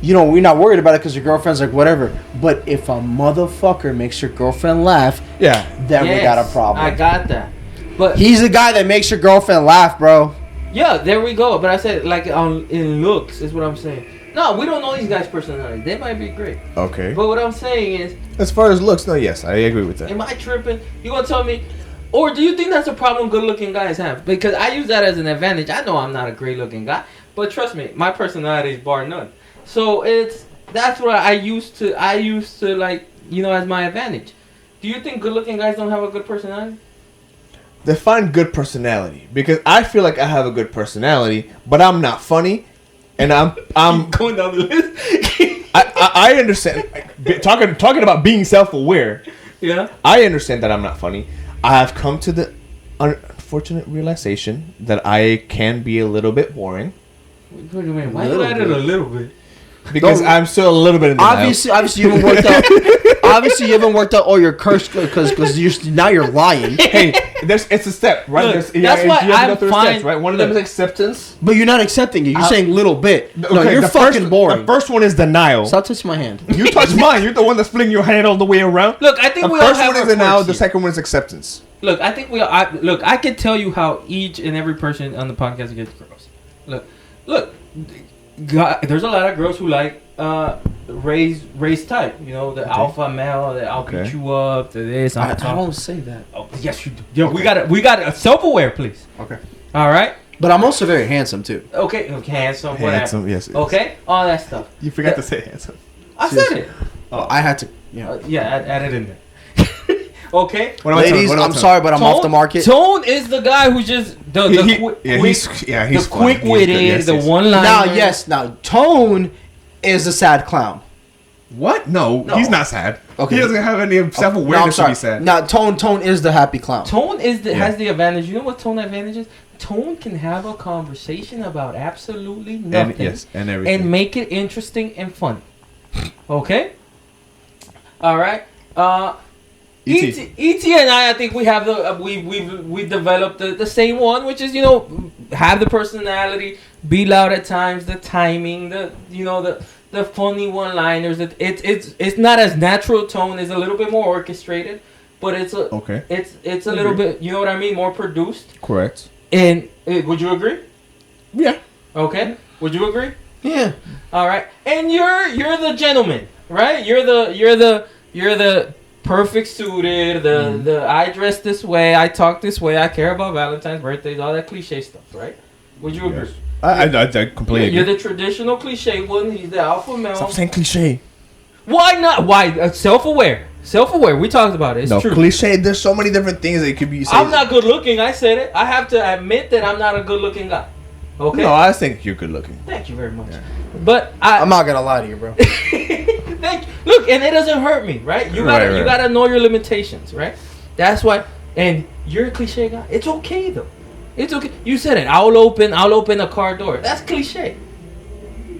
you know we're not worried about it because your girlfriend's like whatever. But if a motherfucker makes your girlfriend laugh, Yeah. then we got a problem. I got that. But He's the guy that makes your girlfriend laugh, bro. yeah, there we go. But I said like in looks is what I'm saying. No, we don't know these guys' personality. They might be great. Okay. But what I'm saying is, As far as looks, no, yes, I agree with that. am I tripping? You gonna tell me? Or do you think that's a problem good-looking guys have? Because I use that as an advantage. I know I'm not a great-looking guy, but trust me, my personality is bar none. So that's what I used to like, you know, as my advantage. Do you think good-looking guys don't have a good personality? Define good personality, because I feel like I have a good personality, but I'm not funny, and I'm Going down the list. I understand. Talking about being self-aware. Yeah. I understand that I'm not funny. I have come to the unfortunate realization that I can be a little bit boring What do you mean? Why you added a little bit? because Don't- I'm still a little bit in denial. Obviously you haven't worked out. Obviously you haven't worked out all your curse because now you're lying. Hey, it's a step, right? Look, There's- that's why you have to go I'm through fine- steps, right? One of them is acceptance. But you're not accepting it. You're I- saying little bit. No, Okay, you're the fucking first, boring. The first one is denial. Stop touching my hand. You touch mine. You're the one that's flinging your hand all the way around. Look, I think The we all first have one is our denial. quirks The here. second one is acceptance. Look, I think look, I can tell you how each and every person on the podcast gets girls. Look, there's a lot of girls who like raised type. You know, the alpha male, that I'll beat you up, the this. I I'm talking. don't say that. Oh, yes, you do. Yo, we got to self-aware, please. Okay. All right. But I'm also very handsome too. Okay, handsome, whatever. Handsome, yes. Okay, all that stuff. You forgot to say handsome. I said it. Oh, I had to. Yeah. Yeah, add it in there. Okay. What about Ladies, Tone? What about I'm Tone? sorry, but I'm off the market. Tone is the guy who's just he's the funny. quick-witted, He's good, yes, the yes. one-liner. Now Tone is a sad clown. What? No, No. he's not sad. Okay. He doesn't have any No, I'm self-awareness to sorry. be sad. Now Tone is the happy clown. Tone is Yeah. has the advantage. You know what Tone advantage is? Tone can have a conversation about absolutely nothing And everything. and make it interesting and funny. Okay? All right. E.T. E.T. and I think we have we developed the same one, which is, you know, have the personality, be loud at times, the timing, the funny one-liners. It's not as natural. Tone is a little bit more orchestrated, but it's a little bit, you know what I mean, more produced. Correct. And would you agree? Yeah. Okay. Would you agree? Yeah. All right. And you're the gentleman, right? You're the perfect suited. The I dress this way. I talk this way. I care about Valentine's, birthdays, all that cliche stuff, right? Would you agree? Yes. I completely You're agree. the traditional cliche one. He's the alpha male. Stop saying cliche. Why not? Why? Self-aware. Self-aware. We talked about it. It's No, true. cliche. There's so many different things that it could be said. I'm not good looking. I said it. I have to admit that I'm not a good looking guy. Okay. No, I think you're good looking. Thank you very much. Yeah. But I'm not gonna lie to you, bro. thank you. Look, and it doesn't hurt me, right? You gotta Right. you gotta know your limitations, right? That's why. And you're a cliche guy. It's okay though. It's okay. You said it. I'll open a car door. That's cliche.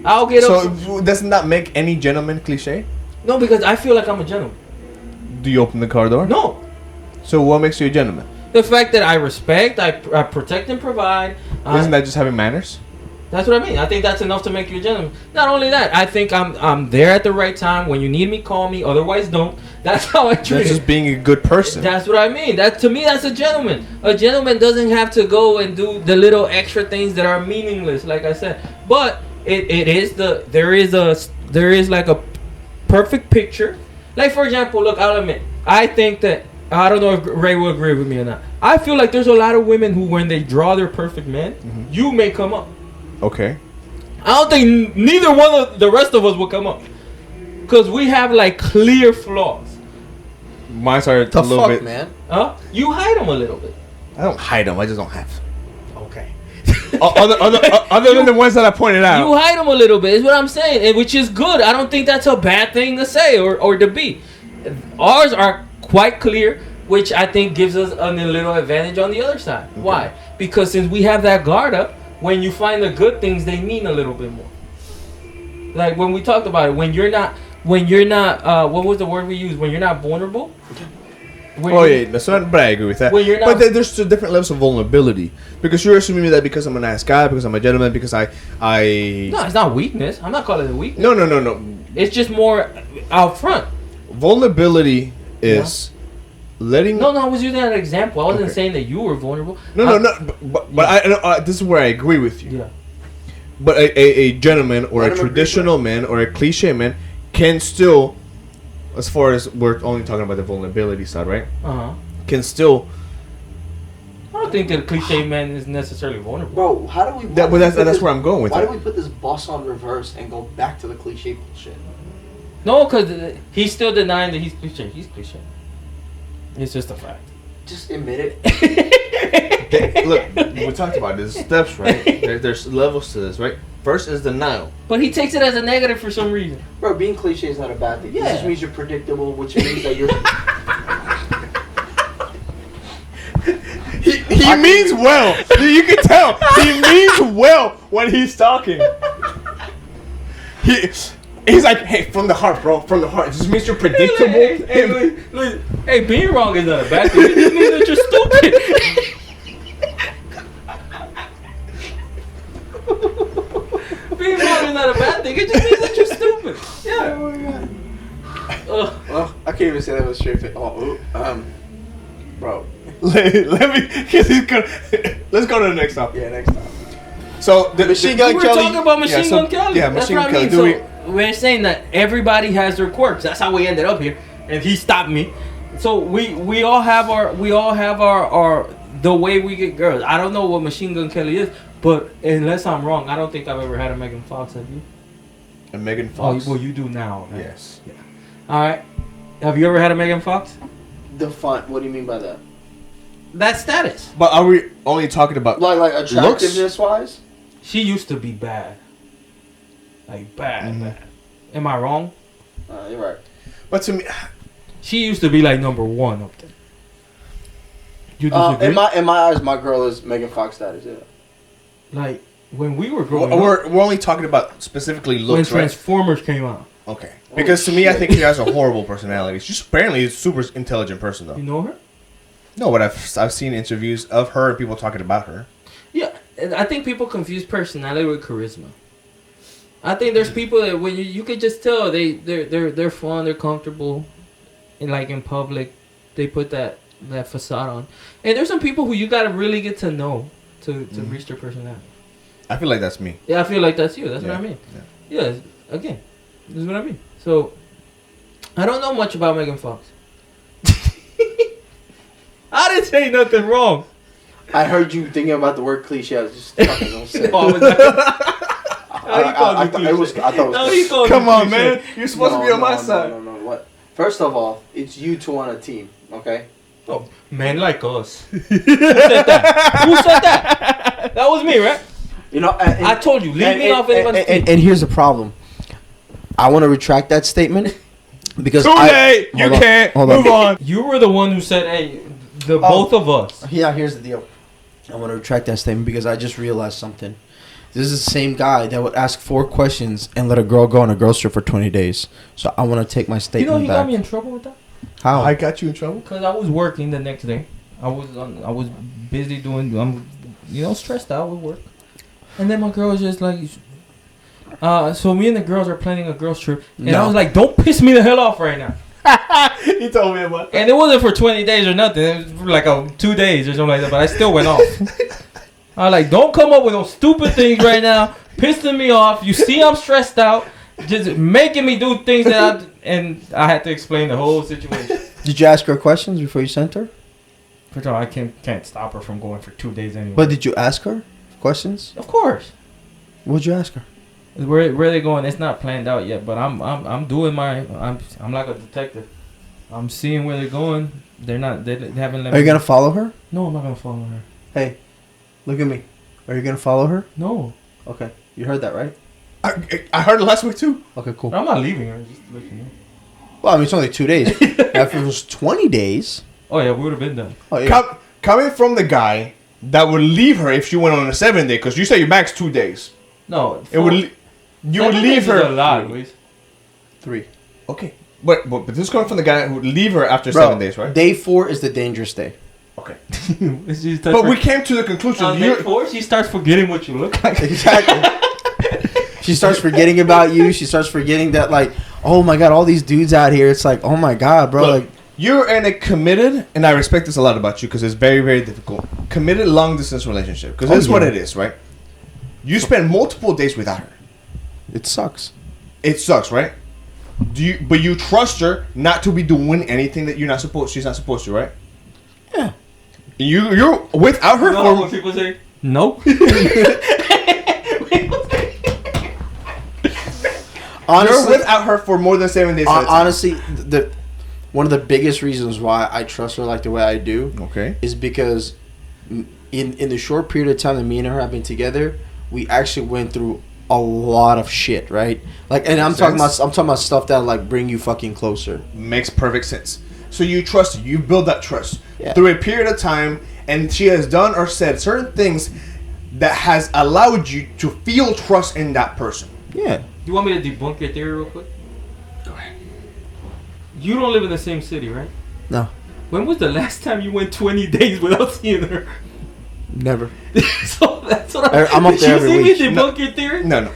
I'll get up. So doesn't that make any gentleman cliche? No, because I feel like I'm a gentleman. Do you open the car door? No. So what makes you a gentleman? The fact that I respect, I protect and provide. Isn't that just having manners? That's what I mean. I think that's enough to make you a gentleman. Not only that, I think I'm there at the right time. When you need me, call me. Otherwise, don't. That's how I treat That's it. just being a good person. That's what I mean. That to me, that's a gentleman. A gentleman doesn't have to go and do the little extra things that are meaningless, like I said. But there is like a perfect picture. Like for example, look, I'll admit, I think that I don't know if Ray will agree with me or not. I feel like there's a lot of women who, when they draw their perfect man, you may come up. Okay. I don't think neither one of the rest of us will come up, because we have like clear flaws. Mine are The a little fuck, bit. man. Huh? You hide them a little bit. I don't hide them. I just don't have. Okay. Other than the ones that I pointed out. You hide them a little bit, is what I'm saying, and which is good. I don't think that's a bad thing to say or to be. Ours are quite clear, which I think gives us a little advantage on the other side. Okay. Why? Because since we have that guard up, when you find the good things, they mean a little bit more. Like when we talked about it, when you're not, what was the word we used? When you're not vulnerable. But I agree with that. When you're not, but there's two different levels of vulnerability, because you're assuming that because I'm a nice guy, because I'm a gentleman, because I. No, it's not weakness. I'm not calling it weakness. No. It's just more out front. Vulnerability is letting. No, I was using an example. I wasn't Okay. saying that you were vulnerable. No. But this is where I agree with you. Yeah. But a gentleman or a traditional man or a cliche man can still, as far as we're only talking about the vulnerability side, right? Can still. I don't think that a cliche man is necessarily vulnerable. Bro, how do we? But that's where I'm going with Why it. do we put this bus on reverse and go back to the cliche bullshit? No, because he's still denying that he's cliche. He's cliche. It's just a fact. Just admit it. Look, we talked about this steps, right? There's levels to this, right? First is denial. But he takes it as a negative for some reason. Bro, being cliche is not a bad thing. Yeah. It just means you're predictable, which means that you're. He means well. You can tell. He means well when he's talking. He's like, hey, from the heart, bro. From the heart. It just means you're predictable. Hey, being wrong is not a bad thing. It just means that you're stupid. Being wrong is not a bad thing. It just means that you're stupid. Yeah. Oh my god. Well, I can't even say that with a straight face. Bro. Let me. Let's go to the next topic. Yeah, next time. So We were talking about Machine Gun Kelly. Yeah, That's Machine what Gun I mean. Kelly. So we're saying that everybody has their quirks. That's how we ended up here, and he stopped me. So we all have our the way we get girls. I don't know what Machine Gun Kelly is, but unless I'm wrong, I don't think I've ever had a Megan Fox. Have you? A Megan Fox. Oh, well, you do now. Right? Yes. Yeah. All right. Have you ever had a Megan Fox? Define. What do you mean by that? That status. But are we only talking about Like attractiveness wise? She used to be bad. Like bad, Mhm. bad. Am I wrong? You're right. But to me, She used to be like number one up there. You disagree? In my eyes, my girl is Megan Fox status. Yeah. Like when we were growing up, we're only talking about specifically when looks, right? Transformers came out. Okay. Because to me, I think she has a horrible personality. She's apparently a super intelligent person, though. You know her? No, but I've seen interviews of her and people talking about her. Yeah, and I think people confuse personality with charisma. I think there's people that when you could just tell they're fun, they're comfortable, and like in public, they put that facade on. And there's some people who you gotta really get to know to reach their personality. I feel like that's me. Yeah, I feel like that's you. That's what I Yeah. mean. Yeah. Again, this is what I mean. So, I don't know much about Megan Fox. I didn't say nothing wrong. I heard you thinking about the word cliche. I was just fucking don't say it. No, I was not. I thought it was. No, he called Come me on, cliche. man. You're supposed to be on my side. No. What? First of all, it's you two on a team, okay? Oh, men like us. Who said that? Who said that? That was me, right? You know, I told you, leave me off anyone's team. and here's the problem. I want to retract that statement because Too late. You can't. Move on. You were the one who said, "Hey, both of us." Yeah, here's the deal. I want to retract that statement because I just realized something. This is the same guy that would ask 4 questions and let a girl go on a girls trip for 20 days. So I want to take my You statement know, he back. got me in trouble with that. How? I got you in trouble. Because I was working the next day. I was busy doing. Stressed out with work. And then my girl was just like, so me and the girls are planning a girls trip, and I was like, don't piss me the hell off right now. He told me about that. And it wasn't for 20 days or nothing. It was for like 2 days or something like that. But I still went off. I was like, don't come up with those stupid things right now, pissing me off. You see, I'm stressed out, just making me do things and I had to explain the whole situation. Did you ask her questions before you sent her? First of all, I can't stop her from going for 2 days anyway. But did you ask her questions? Of course. What'd you ask her? Where they going? It's not planned out yet, but I'm doing my I'm like a detective. I'm seeing where they're going. They haven't let me. Are you gonna follow her? No, I'm not gonna follow her. Hey, look at me. Are you gonna follow her? No, Okay, you heard that, right? I heard it last week too. Okay, cool. I'm not leaving her. Just let you know. Well, I mean, it's only 2 days. Now, if it was 20 days, Oh yeah, we would have been done. oh yeah. Coming from the guy that would leave her if she went on a 7 day, because you say your max 2 days. No, It would. You would leave her. A lot, Luis. 3. Okay, but this is coming from the guy who would leave her after Bro, 7 days, right? Day 4 is the dangerous day. Okay. But We came to the conclusion. on day 4, she starts forgetting what you look like. Exactly. She starts forgetting about you. She starts forgetting that, like, oh my god, all these dudes out here. It's like, oh my god, bro. Look, like, you're in a committed, and I respect this a lot about you because it's very, very difficult. Committed long distance relationship, because that's what it is, right? You spend multiple days without her. it sucks. It sucks, right? But you trust her not to be doing anything that she's not supposed to, right? Yeah. You're without her You know for. what people say? No. Honestly, You're without her for more than 7 days. at a time. honestly, one of the biggest reasons why I trust her like the way I do Okay. is because in the short period of time that me and her have been together, we actually went through a lot of shit, right? Like, and I'm talking about stuff that like bring you fucking closer. Makes perfect sense. So you trust her. You build that trust Yeah. through a period of time, and she has done or said certain things that has allowed you to feel trust in that person. Yeah. You want me to debunk your theory real quick? Go ahead. You don't live in the same city, right? No. When was the last time you went 20 days without seeing her? Never. So that's what I'm up there every You week. see me debunk your theory? No.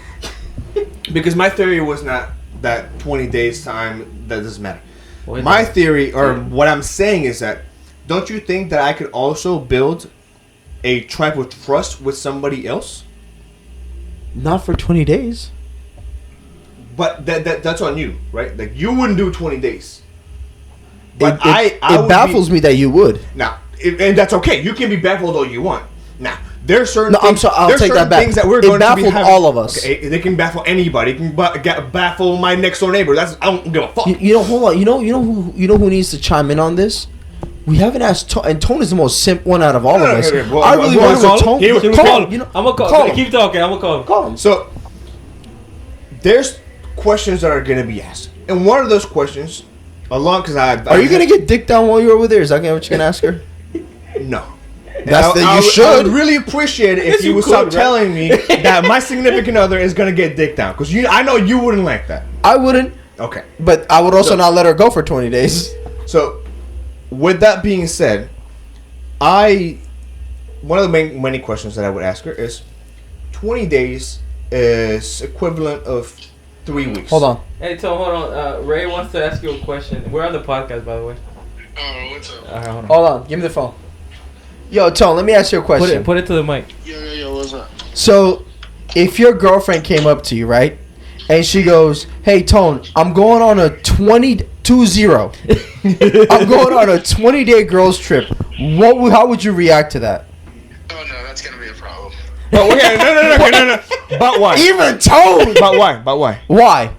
Because my theory was not that 20 days time, that doesn't matter. My theory, or what I'm saying is that, don't you think that I could also build a tribe of trust with somebody else? Not for 20 days. But that's on you, right? Like, you wouldn't do 20 days. But It would baffles me that you would. Now, and that's okay. You can be baffled all you want. Now, there's certain No, I'm things, sorry, I'll there's take that certain back. things that we're It going to be baffled having. all of us. Okay, they can baffle anybody. It can baffle my next door neighbor. I don't give a fuck. You know, hold on. You know who needs to chime in on this? We haven't asked Tone, and Tone is the most simp one out of all of us. Well, I really want well, to Tone. Here we go. Call him. You know, I'm gonna call. Call him. Keep talking. I'm gonna call him. Call him. So, there's questions that are going to be asked. And one of those questions, because Are you gonna get dick down while you're over there? Is that what you're gonna ask her? No. That's I you should. I would really appreciate it if Yes, you you would could, stop right? telling me that my significant other is going to get dick down. Because I know you wouldn't like that. I wouldn't, Okay. but I would also not let her go for 20 days. So, with that being said, one of the many questions that I would ask her is, 20 days is equivalent of 3 weeks. Hold on. Hey, Tom, hold on. Ray wants to ask you a question. We're on the podcast, by the way. Oh, what's up? All right, hold on. Hold on. Give me the phone. Yo, Tone, let me ask you a question. Put it to the mic. Yo, what's up? So, if your girlfriend came up to you, right, and she goes, "Hey, Tone, I'm going on a 20 0. I'm going on a 20-day girls trip." How would you react to that? Oh no, that's gonna be a problem. But okay, no. But why? Even Tone. But why? But why? Why?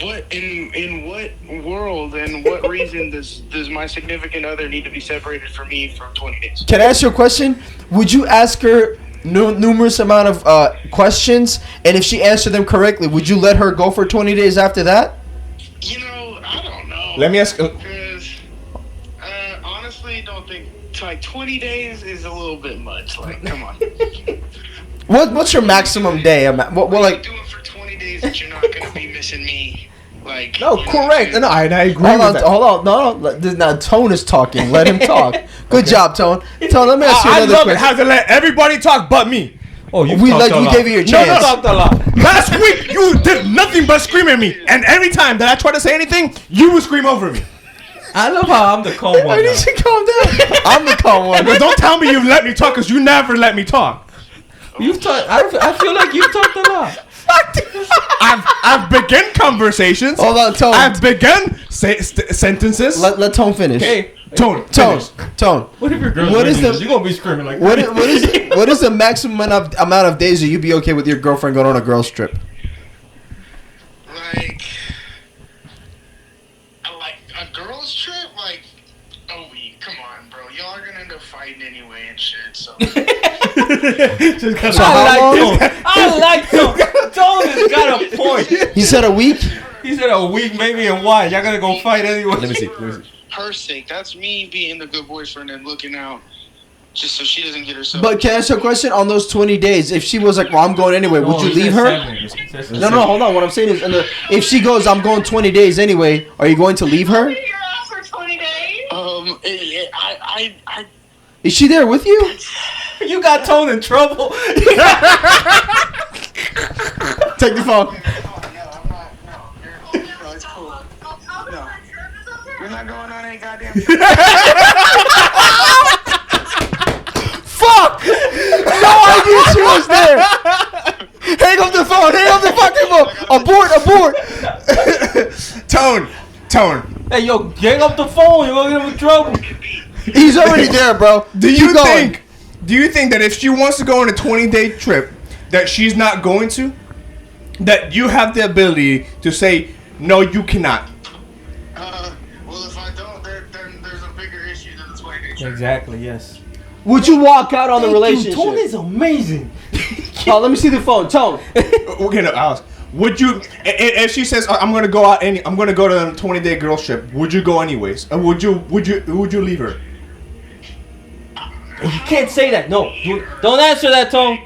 What in what world and what reason does my significant other need to be separated from me for 20 days? Can I ask you a question? Would you ask her numerous amount of questions, and if she answered them correctly, would you let her go for 20 days after that? You know, I don't know. Let me ask. Because honestly, don't think like 20 days is a little bit much. Like, come on. What's your maximum day? What What are like? you doing for 20 days that you're not gonna be missing me? Like, No, you know, correct. No, I agree Hold with on, that. hold on. No. Now Tone is talking. Let him talk. Good job, Tone. Tone, let me ask you I another love it question. how to let everybody talk but me. Oh, you We talked a lot. gave you your No, chance. no, You talked a lot. Last week you did nothing but scream at me, and every time that I try to say anything, you would scream over me. I love how I'm the calm I one. need now. to calm down. I'm the calm one. But don't tell me you let me talk, because you never let me talk. You've talked. I feel like you've talked a lot. I've begun conversations. Hold on, Tone. I've begun sentences. Let Tone finish. Hey, Tone. Tone. Tone. what if your girl's What is listening? the- You're gonna be screaming like What is the maximum amount of days that you'd be okay with your girlfriend going on a girls trip? like a girls trip, like a week. Come on, bro. Y'all are gonna end up fighting anyway and shit. So I like Tone. Tone has got a point. He said a week. He said a week, maybe, and why? Y'all gonna go fight anyway. Let me see. her sake, that's me being the good boyfriend and looking out, just so she doesn't get herself. But can I ask you a question? On those 20 days, if she was like, "Well, I'm going anyway," would Oh, you he leave said her? 7. No, hold on. What I'm saying is, if she goes, "I'm going 20 days anyway," are you going to leave her? You're out for 20 days? I Is she there with you? You got Tone in trouble. Take the phone. No, I'm not. No, it's cool. No. We're not going on any goddamn. Fuck! No idea she was there. Hang up the phone. Hang up the fucking phone. Abort. Tone. Hey, yo, gang up the phone. You're gonna get him in trouble. He's already there, bro. Do Keep you going. think that if she wants to go on a 20-day trip, that she's not going to? That you have the ability to say, no, you cannot. Well, if I don't, then there's a bigger issue than the 20-day trip. Exactly. Yes. Would you walk out on the relationship? Tone is amazing. Oh, let me see the phone. Tone. Okay, no, Alex. Would you? If she says, I'm gonna go out I'm gonna go to the 20-day girls trip, would you go anyways? Would you leave her? You can't say that. No. Don't answer that, Tone.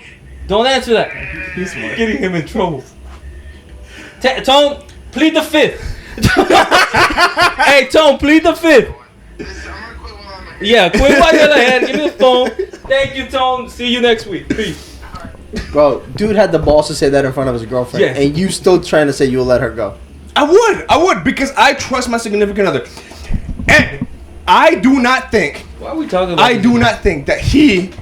Don't answer that. He's getting him in trouble. Tone, plead the fifth. Hey, Tone, plead the fifth. I'm gonna quit while I'm ahead. Yeah, quit while you're ahead. Give me the phone. Thank you, Tone. See you next week. Peace. Bro, dude had the balls to say that in front of his girlfriend, Yes. and you still trying to say you'll let her go. I would because I trust my significant other, and I do not think Why are we talking about I this? do not think that he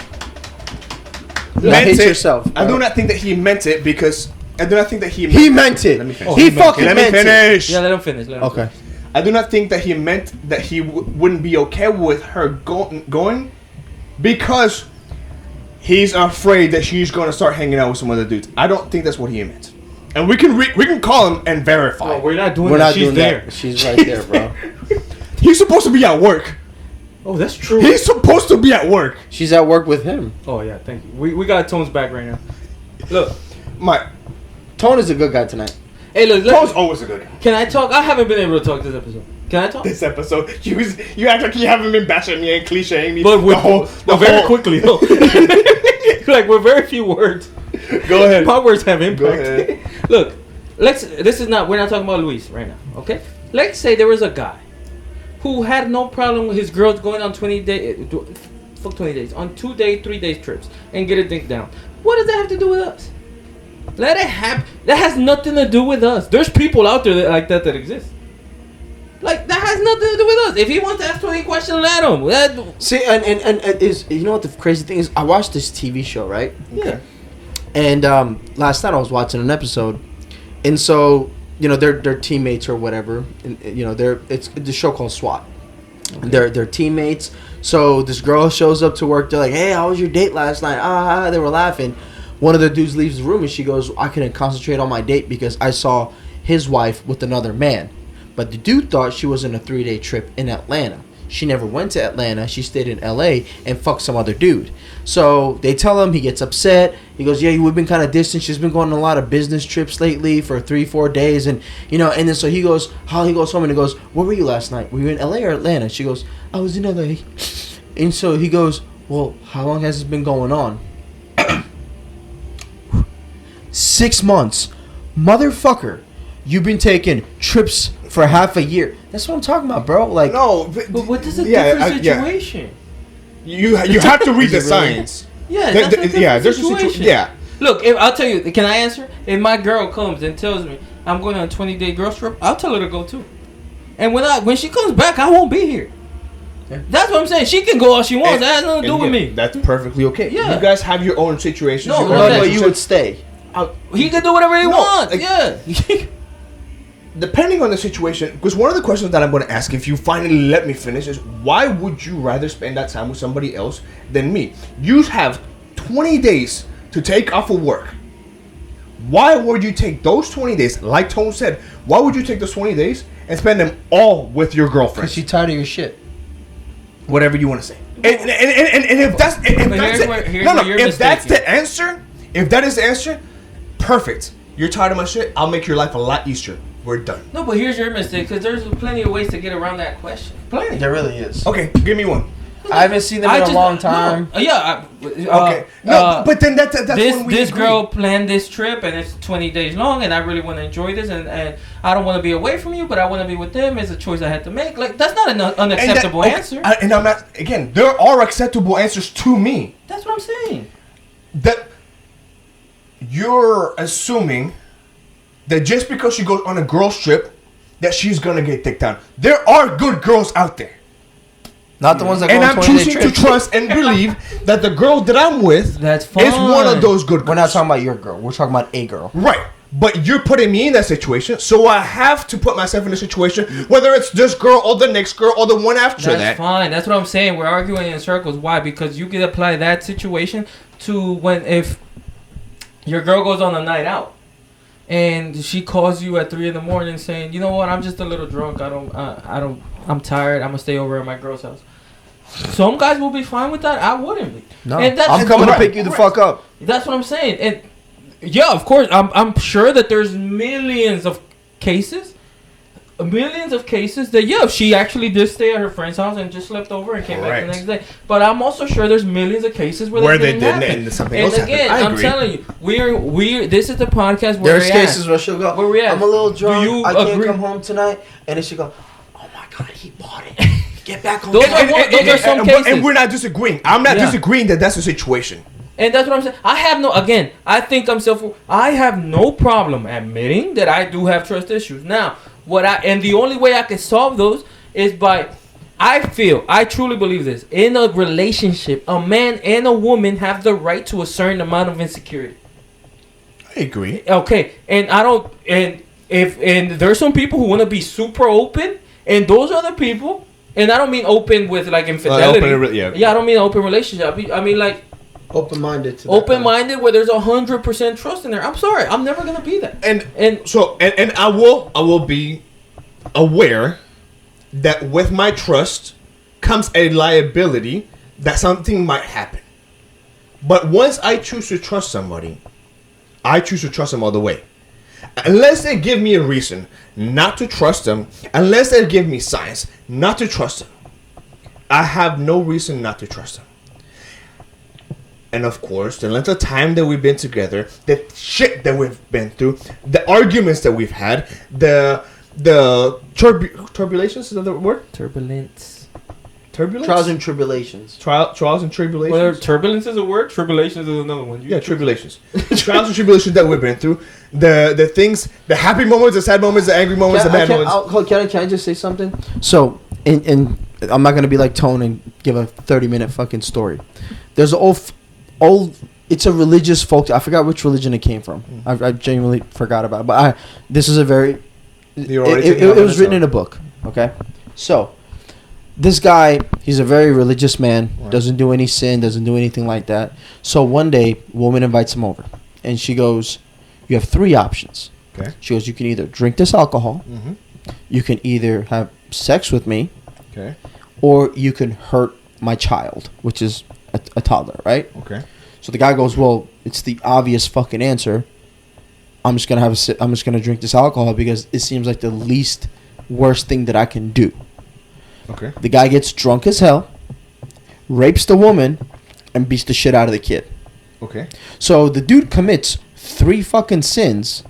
Hate yourself. I bro. do not think that he meant it because I do not think that he meant it. Let me finish. He fucking Let me meant it. finish. Yeah, let him finish. Let him Okay. I do not think that he meant that he wouldn't be okay with her going because he's afraid that she's going to start hanging out with some other dudes. I don't think that's what he meant. And we can call him and verify. No, we're not doing We're that. not She's doing there. that. She's right there, bro. He's supposed to be at work. Oh, that's true. He's supposed to be at work. She's at work with him. Oh, yeah, thank you. We got Tone's back right now. Look. Tone is a good guy tonight. Hey, look. Tone's always a good guy. Can I talk? I haven't been able to talk this episode. Can I talk? This episode, you act like you haven't been bashing me and clichéing me. But very whole- quickly, though. Like, with very few words. Go ahead. My words have impact. Go ahead. Look, we're not talking about Luis right now, okay? Let's say there was a guy who had no problem with his girls going on 20 days, on 2 day, 3 days trips and get a dink down. What does that have to do with us? Let it happen. That has nothing to do with us. There's people out there like that exist. Like, that has nothing to do with us. If he wants to ask 20 questions, let him. See, and is you know what the crazy thing is? I watched this TV show, right? Yeah. And last night I was watching an episode, and so they're teammates or whatever, and it's a show called SWAT. Okay. They're teammates. So this girl shows up to work. They're like, "Hey, how was your date last night?" They were laughing. One of the dudes leaves the room, and she goes, "I couldn't concentrate on my date because I saw his wife with another man." But the dude thought she was on a 3-day trip in Atlanta. She never went to Atlanta. She stayed in LA and fucked some other dude. So they tell him, he gets upset. He goes, "Yeah, we've been kind of distant. She's been going on a lot of business trips lately for 3-4 days." And, and then so he goes home and he goes, "Where were you last night? Were you in LA or Atlanta?" She goes, "I was in LA." And so he goes, "Well, how long has this been going on?" 6 months. Motherfucker, you've been taking trips for half a year. That's what I'm talking about, bro. Like, no, but what is a different situation? You have to read the signs. Yeah, that's a different situation. Yeah. Look, if I'll tell you, can I answer? If my girl comes and tells me I'm going on a 20-day girl trip, I'll tell her to go too. And when she comes back, I won't be here. Yeah. That's what I'm saying. She can go all she wants. That has nothing to do with me. That's perfectly okay. Yeah. You guys have your own situations. No, but you would stay. He can do whatever he wants. Yeah. Depending on the situation, because one of the questions that I'm going to ask, if you finally let me finish, is why would you rather spend that time with somebody else than me? You have 20 days to take off of work. Why would you take those 20 days, like Tone said, why would you take those 20 days and spend them all with your girlfriend? Because she's tired of your shit. Whatever you want to say. And if that's the answer, if that is the answer, perfect. You're tired of my shit, I'll make your life a lot easier. We're done. No, but here's your mistake, because there's plenty of ways to get around that question. Plenty. There really is. Okay, give me one. I haven't seen them in a long time. No, yeah. Okay. No, but then that's when we this agree. girl planned this trip, and it's 20 days long, and I really want to enjoy this, and I don't want to be away from you, but I want to be with them. It's a choice I had to make. Like, that's not an unacceptable answer. And I'm not, again, there are acceptable answers to me. That's what I'm saying. That you're assuming that just because she goes on a girl's trip, that she's going to get dicked down. There are good girls out there. Not the ones that go and on 20-day I'm choosing trips. to trust and believe that the girl that I'm with that's is one of those good girls. We're not talking about your girl. We're talking about a girl. Right. But you're putting me in that situation, so I have to put myself in a situation, whether it's this girl or the next girl or the one after that. That's fine. That's what I'm saying. We're arguing in circles. Why? Because you can apply that situation to if your girl goes on a night out and she calls you at 3 a.m. saying, "You know what? I'm just a little drunk. I'm tired. I'm gonna stay over at my girl's house." Some guys will be fine with that. I wouldn't be. No, I'm coming to pick you the fuck up. That's what I'm saying. And yeah, of course, I'm sure that there's millions of cases that if she actually did stay at her friend's house and just slept over and came back the next day. But I'm also sure there's millions of cases where they didn't and something else happened. And again, I'm telling you, we're this is the podcast where there's cases where she'll go, where we at? I'm a little drunk. I can't agree? Come home tonight, and then she go, "Oh my god, he bought it." Get back on. Those are some cases. And we're not disagreeing. I'm not disagreeing that that's the situation. And that's what I'm saying. I have no problem admitting that I do have trust issues. Now, the only way I can solve those is I truly believe this. In a relationship, a man and a woman have the right to a certain amount of insecurity. I agree. Okay. And there's some people who want to be super open, and those other people, and I don't mean open with like infidelity. I don't mean open relationship. I mean like open-minded. Open-minded where there's 100% trust in there. I'm sorry, I'm never gonna be that. And I will be aware that with my trust comes a liability that something might happen. But once I choose to trust somebody, I choose to trust them all the way. Unless they give me a reason not to trust them, unless they give me signs not to trust them, I have no reason not to trust them. And of course, the length of time that we've been together, the shit that we've been through, the arguments that we've had, the turbulations, is that the word? Turbulence. Trials and tribulations. Trials and tribulations. Well, turbulence is a word. Tribulations is another one. Tribulations. Trials and tribulations that we've been through. The things, the happy moments, the sad moments, the angry moments, the bad moments. Can I just say something? So, and I'm not gonna be like Tone and give a 30-minute fucking story. There's an old it's a religious folk. I forgot which religion it came from. I genuinely forgot about it. But this is a very. It was written in a book. Okay, so this guy, he's a very religious man. Right. Doesn't do any sin. Doesn't do anything like that. So one day, a woman invites him over, and she goes, "You have 3 options." Okay. She goes, "You can either drink this alcohol, Mm-hmm. you can either have sex with me, Okay. or you can hurt my child," which is a toddler, right? Okay. So the guy goes, "Well, it's the obvious fucking answer. I'm just gonna I'm just gonna drink this alcohol because it seems like the least worst thing that I can do." Okay. The guy gets drunk as hell, rapes the woman, and beats the shit out of the kid. Okay. So the dude commits 3 fucking sins,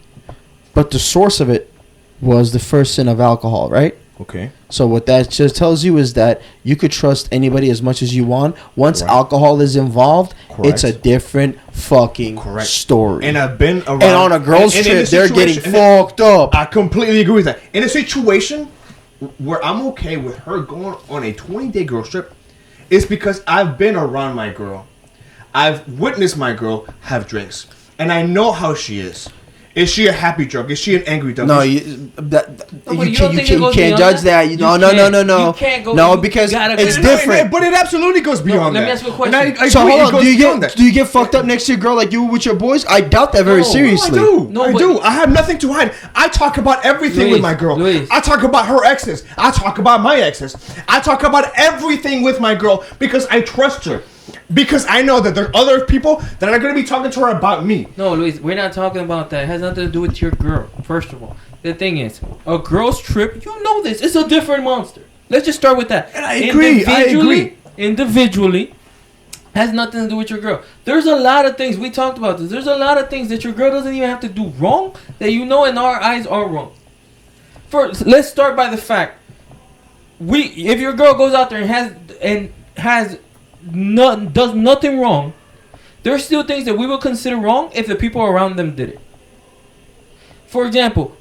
but the source of it was the first sin of alcohol, right? Okay. So what that just tells you is that you could trust anybody as much as you want. Once Correct. alcohol is involved, it's a Correct. different fucking Correct. story. And I've been around. And on a girl's and in trip, a they're getting situation- fucked up. I completely agree with that. In a situation where I'm okay with her going on a 20-day girl trip, it's because I've been around my girl. I've witnessed my girl have drinks. And I know how she is. Is she a happy drunk? Is she an angry drunk? No, Is- you but you can't don't think it goes can't beyond judge that? that. You No, You can't go. No, you because gotta it's go- different. But it absolutely goes beyond let that. me ask you a question. And I So agree, hold it on, goes beyond that. do you get fucked up next to your girl like you would with your boys? I doubt that very No, seriously. I do. No, I but- do. I have nothing to hide. I talk about everything with Luis, my girl. Luis. I talk about her exes. I talk about my exes. I talk about everything with my girl because I trust her. Because I know that there are other people that are going to be talking to her about me. No, Luis, we're not talking about that. It has nothing to do with your girl, first of all. The thing is, a girl's trip, you know this, it's a different monster. Let's just start with that. And I agree, Individually, has nothing to do with your girl. There's a lot of things, we talked about this, there's a lot of things that your girl doesn't even have to do wrong that you know in our eyes are wrong. First, let's start by the fact, if your girl goes out there and does nothing wrong, there's still things that we will consider wrong if the people around them did it. For example,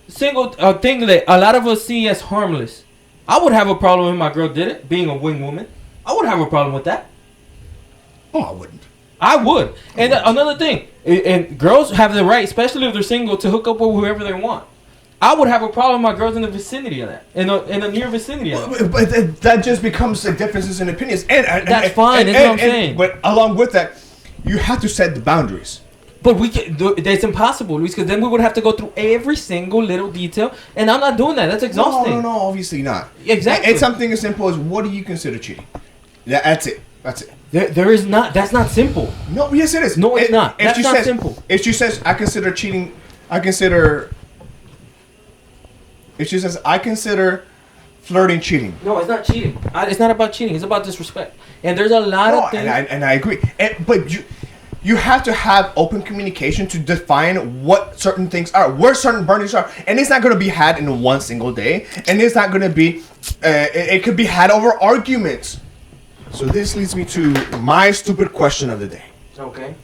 a thing that a lot of us see as harmless. I would have a problem if my girl did it, being a wing woman. I would have a problem with that. Oh, I wouldn't. I would. And another thing, and girls have the right, especially if they're single, to hook up with whoever they want. I would have a problem with my girls in the vicinity of that, in the near vicinity of that. But that just becomes like differences in opinions. That's fine, that's what I'm saying. But along with that, you have to set the boundaries. But that's impossible, Luis, because then we would have to go through every single little detail, and I'm not doing that. That's exhausting. No, obviously not. Exactly. It's something as simple as what do you consider cheating? That's it. There is not. That's not simple. No, yes it is. No, it's not. If That's she not says, simple. If she says, I consider cheating, if she says, I consider flirting cheating. No, it's not cheating. It's not about cheating. It's about disrespect. And there's a lot of things. And I agree. But you have to have open communication to define what certain things are, where certain boundaries are, and it's not going to be had in one single day, and it's not going to be. It could be had over arguments. So this leads me to my stupid question of the day. Okay.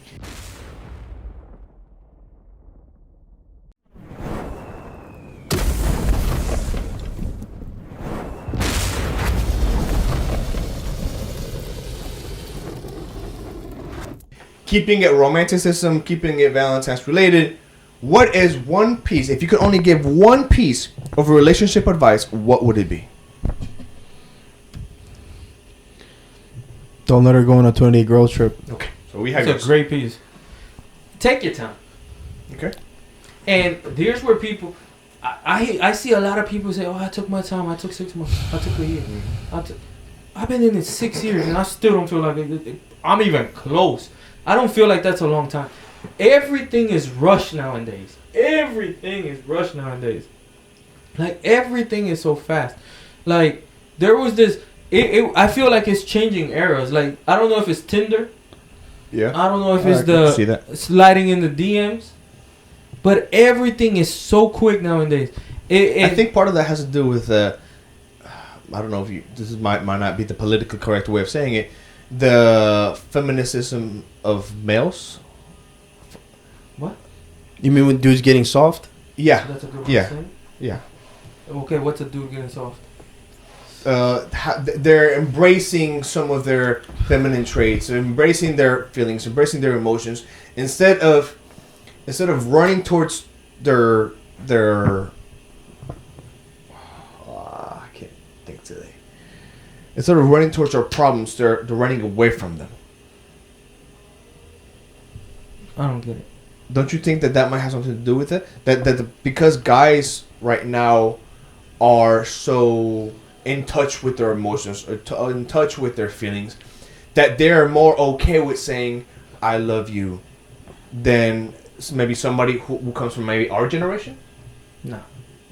Keeping it romanticism, keeping it Valentine's related. What is one piece? If you could only give one piece of relationship advice, what would it be? Don't let her go on a 20-day girl trip. Okay, so we have It's a great piece. Take your time. Okay. And here's where people, I see a lot of people say, "Oh, I took my time. I took 6 months. I took a year. I've been in it 6 years, and I still don't feel like I'm even close. I don't feel like that's a long time. Everything is rushed nowadays. Like everything is so fast. Like there was this. I feel like it's changing eras. Like I don't know if it's Tinder. Yeah. I don't know if I it's can see that. the sliding in the DMs. But everything is so quick nowadays. I think part of that has to do with I don't know if this might not be the politically correct way of saying it. The feminicism of males. What? You mean when dudes getting soft? Yeah. That's a good way Yeah. to say it? Yeah. Okay, what's a dude getting soft? they're embracing some of their feminine traits, embracing their feelings, embracing their emotions, instead of running towards their I can't think today. Instead of running towards their problems, they're running away from them. I don't get it. Don't you think that might have something to do with it? Because guys right now are so in touch with their emotions, or in touch with their feelings, that they're more okay with saying "I love you" than maybe somebody who comes from maybe our generation. No,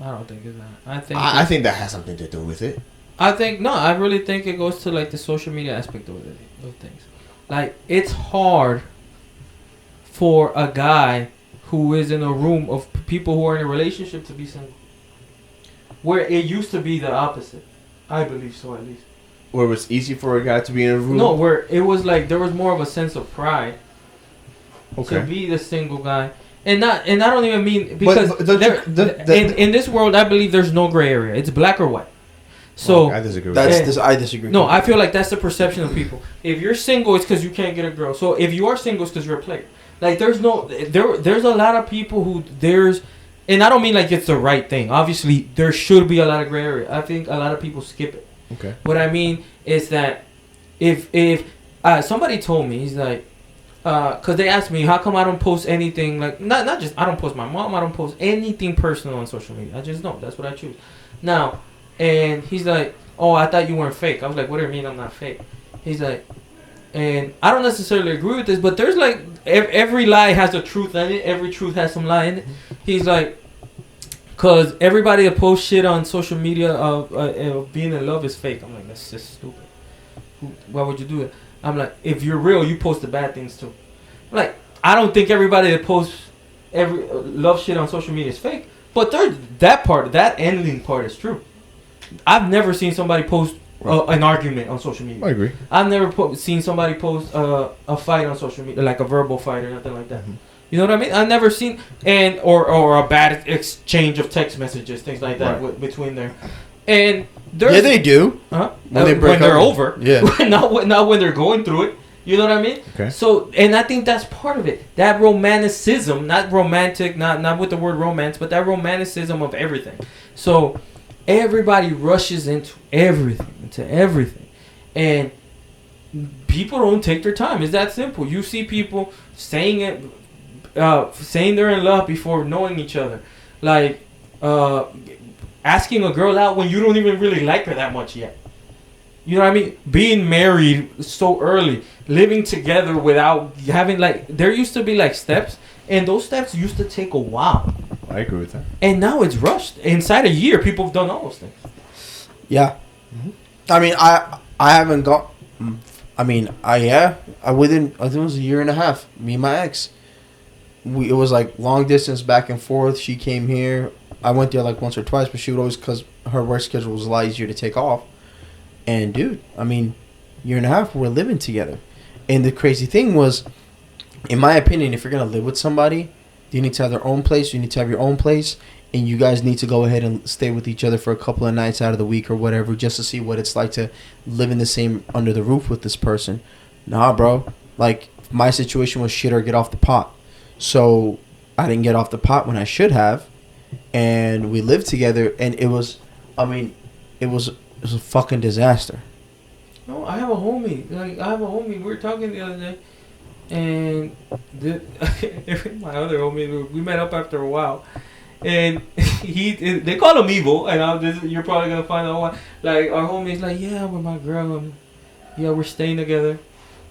I don't think it's that. I think that has something to do with it. I really think it goes to like the social media aspect of things. Like, it's hard for a guy who is in a room of people who are in a relationship to be single. Where it used to be the opposite. I believe so, at least. Where it was easy for a guy to be in a room? No, where it was like there was more of a sense of pride to be the single guy. And I don't even mean, because in this world, I believe there's no gray area. It's black or white. So I disagree with that. I disagree. No, I feel like that's the perception of people. If you're single, it's because you can't get a girl. So if you are single, it's because you're a player. Like, there's a lot of people who and I don't mean like it's the right thing. Obviously, there should be a lot of gray area. I think a lot of people skip it. Okay. What I mean is that if somebody told me, he's like, because they asked me, how come I don't post anything, like, not just, I don't post my mom, I don't post anything personal on social media. I just don't. That's what I choose. Now, and he's like, oh, I thought you weren't fake. I was like, what do you mean I'm not fake? He's like, and I don't necessarily agree with this, but there's like, every lie has a truth in it. Every truth has some lie in it. He's like, because everybody that posts shit on social media of being in love is fake. I'm like, that's just stupid. Why would you do it? I'm like, if you're real, you post the bad things too. Like, I don't think everybody that posts every love shit on social media is fake, but that ending part is true. I've never seen somebody post an argument on social media. I agree. I've never seen somebody post a fight on social media, like a verbal fight or nothing like that. Mm-hmm. You know what I mean? I've never seen or a bad exchange of text messages, things like that between there. And they do. When they're over. Yeah. not when they're going through it. You know what I mean? Okay. So, and I think that's part of it. That romanticism, not romantic, not with the word romance, but that romanticism of everything. So, everybody rushes into everything. And people don't take their time. It's that simple. You see people saying they're in love before knowing each other. Like, asking a girl out when you don't even really like her that much yet. You know what I mean? Being married so early, living together without having, like, there used to be like steps, and those steps used to take a while. I agree with that. And now it's rushed. Inside a year, people have done all those things. Yeah. Mm-hmm. I mean, I haven't got. I think it was a year and a half. Me and my ex, it was like long distance back and forth. She came here. I went there like once or twice, but she would always, because her work schedule was a lot easier to take off. And dude, I mean, year and a half, we're living together. And the crazy thing was, in my opinion, if you're gonna live with somebody, you need to have their own place. You need to have your own place, and you guys need to go ahead and stay with each other for a couple of nights out of the week or whatever, just to see what it's like to live in the same under the roof with this person. Nah, bro. Like, my situation was shit or get off the pot. So I didn't get off the pot when I should have, and we lived together, and it was a fucking disaster. No, I have a homie. We were talking the other day, and my other homie, we met up after a while, and they call him evil, and you're probably gonna find out why. Like, our homie's like, yeah, with my girl, yeah, we're staying together,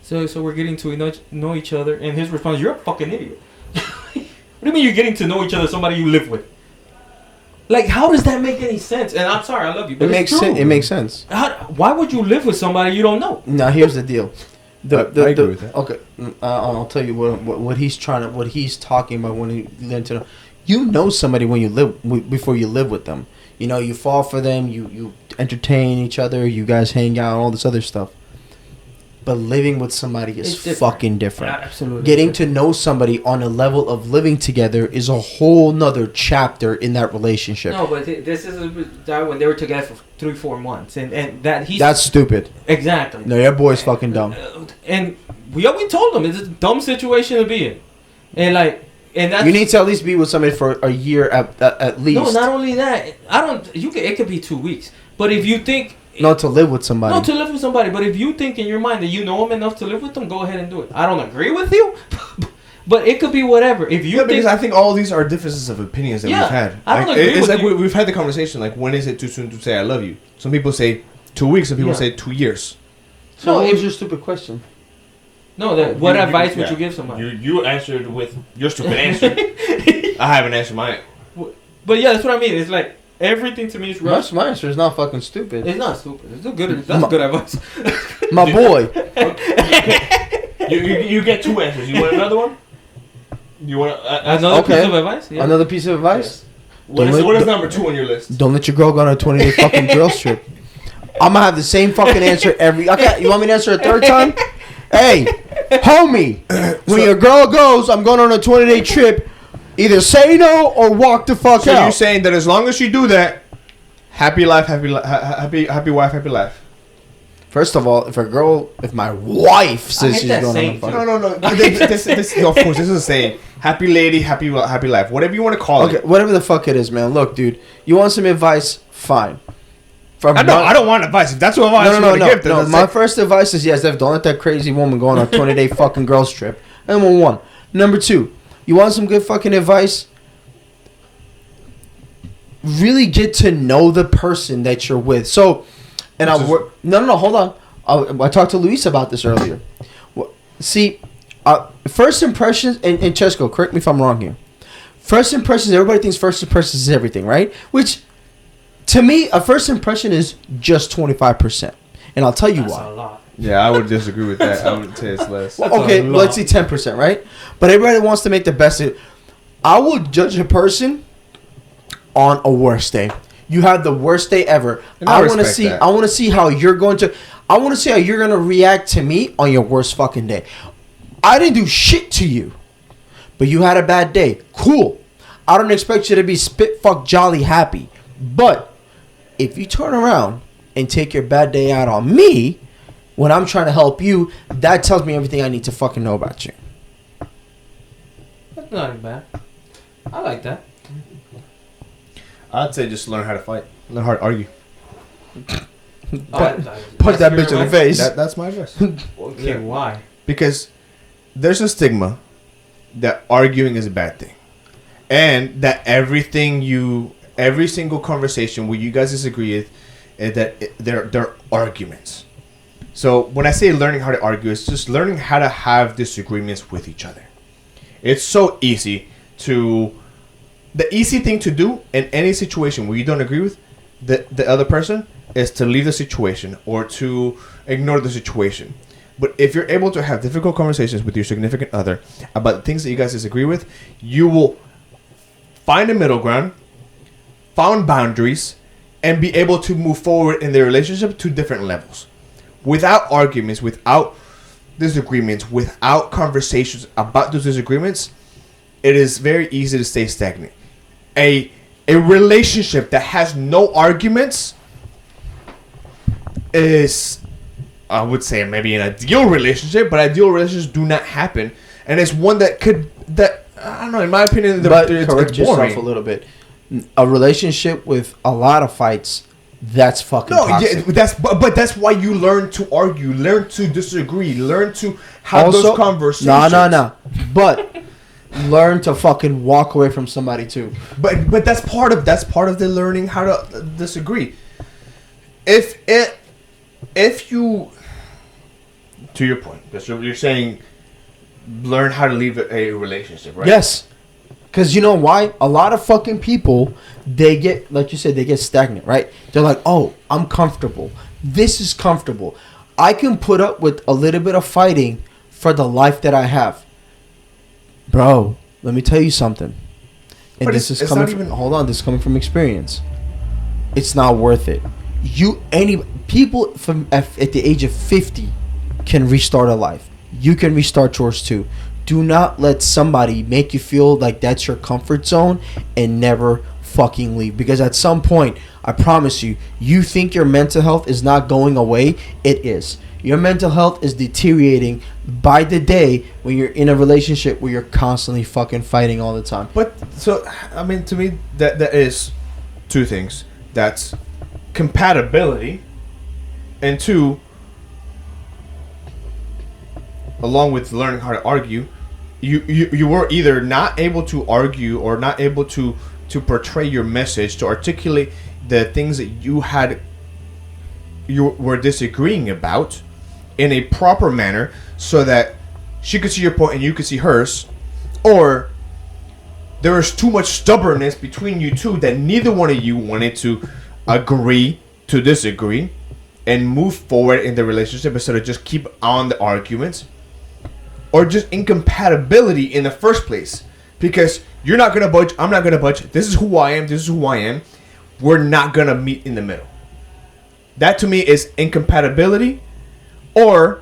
so we're getting to know each other. And his response, you're a fucking idiot. What do you mean you're getting to know each other, somebody you live with? Like, how does that make any sense? And I'm sorry, I love you, but it makes sense. Why would you live with somebody you don't know? Now, here's the deal. I agree with that. Okay, I'll tell you what he's talking about when he learn to know. You know somebody when you live before you live with them. You know, you fall for them. You entertain each other. You guys hang out. All this other stuff. but living with somebody is It's different. fucking different. Absolutely. Getting to know somebody on a level of living together is a whole nother chapter in that relationship. No, but this is that when they were together for 3-4 months, and that he's That's stupid. exactly. No, your boy's fucking dumb. And we told him it's a dumb situation to be in, and that's You need to at least be with somebody for a year at least. no. Not only that, it could be 2 weeks, but if you think. No, to live with somebody. No, to live with somebody. But if you think in your mind that you know him enough to live with them, go ahead and do it. I don't agree with you, but it could be whatever. If you Yeah, because I think all these are differences of opinions that Yeah, we've had. I don't Like, agree it's with like you. we've had the conversation. Like, when is it too soon to say I love you? Some people say 2 weeks. Some people Yeah. say 2 years. So No, what if- was your stupid question? no, what advice would yeah. you give somebody? You answered with your stupid answer. I haven't answered mine. But yeah, that's what I mean. It's like everything to me is rushed. My answer is not fucking stupid. It's not stupid. It's a good. That's good advice. My boy. You get 2 answers. You want another one? You want Another Okay. piece of advice. Yeah. Another piece of advice. What Don't is, let- what is number 2 on your list? Don't let your girl go on a 20-day fucking girls trip. I'm gonna have the same fucking answer every. Okay, you want me to answer a third time? Hey, homie, when your girl goes, I'm going on a 20-day trip. Either say no or walk the fuck So out. you're saying that as long as you do that, happy life, happy wife, happy life. First of all, if my wife says hate she's that going on a saying, fucking. No. Of course, this is a saying. Happy lady, happy life. Whatever you want to call Okay, it. whatever the fuck it is, man. Look, dude, you want some advice? Fine. From I don't want advice. If that's what advice you want to give, then no. that's My it. first advice is yes, Dev, don't let that crazy woman go on a 20-day fucking girls trip. Number one. Number two, you want some good fucking advice? Really get to know the person that you're with. So, and no, hold on. I talked to Luis about this earlier. See, first impressions, and Chesco, correct me if I'm wrong here. First impressions, everybody thinks first impressions is everything, right? Which, to me, a first impression is just 25%. And I'll tell you That's why. a lot. Yeah, I would disagree with that. I would say it's less. That's Okay, a lot. let's see 10%, right? But everybody wants to make the best of it. I would judge a person on a worst day. You have the worst day ever. And I I want to respect see. that. I want to see how you're going to. I want to see how you're going to react to me on your worst fucking day. I didn't do shit to you, but you had a bad day. Cool. I don't expect you to be spit fuck jolly happy, but if you turn around and take your bad day out on me when I'm trying to help you, that tells me everything I need to fucking know about you. That's not even bad. I like that. I'd say just learn how to fight. Learn how to argue. Punch That's that your bitch in the advice? face. That's my advice. Okay, Yeah. why? Because there's a stigma that arguing is a bad thing, and that every single conversation where you guys disagree is that they're arguments. So when I say learning how to argue, it's just learning how to have disagreements with each other. It's so easy to. The easy thing to do in any situation where you don't agree with the other person is to leave the situation or to ignore the situation. But if you're able to have difficult conversations with your significant other about the things that you guys disagree with, you will find a middle ground, found boundaries, and be able to move forward in the relationship to different levels. Without arguments, without disagreements, without conversations about those disagreements, it is very easy to stay stagnant. A relationship that has no arguments is, I would say, maybe an ideal relationship, but ideal relationships do not happen, and it's one that I don't know. In my opinion, But it's correct yourself boring. a little bit. A relationship with a lot of fights, that's fucking No, toxic. yeah, but that's why you learn to argue, learn to disagree, learn to have Also, those conversations. No. But learn to fucking walk away from somebody too. But that's part of the learning how to disagree. If you, to your point, because you're saying, learn how to leave a relationship, right? Yes. Because you know why? A lot of fucking people, they get, like you said, they get stagnant, right? They're like, oh, I'm comfortable. This is comfortable. I can put up with a little bit of fighting for the life that I have. Bro, let me tell you something. And But this it's is coming not from, even- hold on, this is coming from experience. It's not worth it. People from at the age of 50 can restart a life. You can restart yours too. Do not let somebody make you feel like that's your comfort zone and never fucking leave. Because at some point, I promise you, you think your mental health is not going away. It is. Your mental health is deteriorating by the day when you're in a relationship where you're constantly fucking fighting all the time. But so I mean, to me, that is two things. That's compatibility, and two, along with learning how to argue, you were either not able to argue or not able to portray your message, to articulate the things that you were disagreeing about in a proper manner, so that she could see your point and you could see hers, or there was too much stubbornness between you two that neither one of you wanted to agree to disagree and move forward in the relationship instead of just keep on the arguments, or just incompatibility in the first place, because you're not gonna budge, I'm not gonna budge, this is who I am, we're not gonna meet in the middle. That to me is incompatibility, or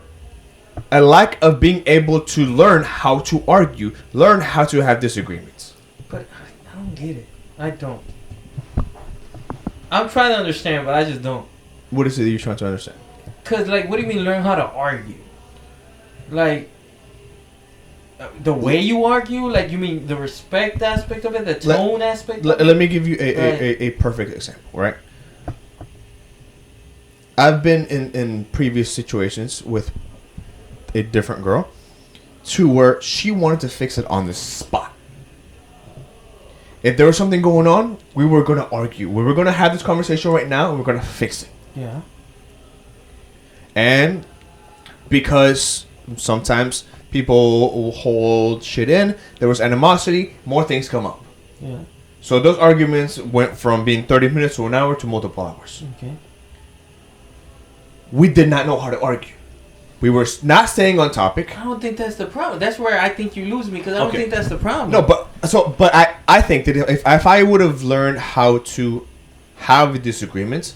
a lack of being able to learn how to argue, learn how to have disagreements. But I don't get it. I don't. I'm trying to understand, but I just don't. What is it that you're trying to understand? Cause like, what do you mean learn how to argue? Like, the way you argue? Like, you mean the respect aspect of it, the tone aspect? Let me give you a perfect example, right? I've been in previous situations with a different girl to where she wanted to fix it on the spot. If there was something going on, we were going to argue. We were going to have this conversation right now, and we're going to fix it. Yeah. And because sometimes people hold shit in, there was animosity, more things come up. Yeah. So those arguments went from being 30 minutes to an hour to multiple hours. Okay. We did not know how to argue. We were not staying on topic. I don't think that's the problem. That's where I think you lose me, because I don't think that's the problem. No, but I think that if I would have learned how to have disagreements,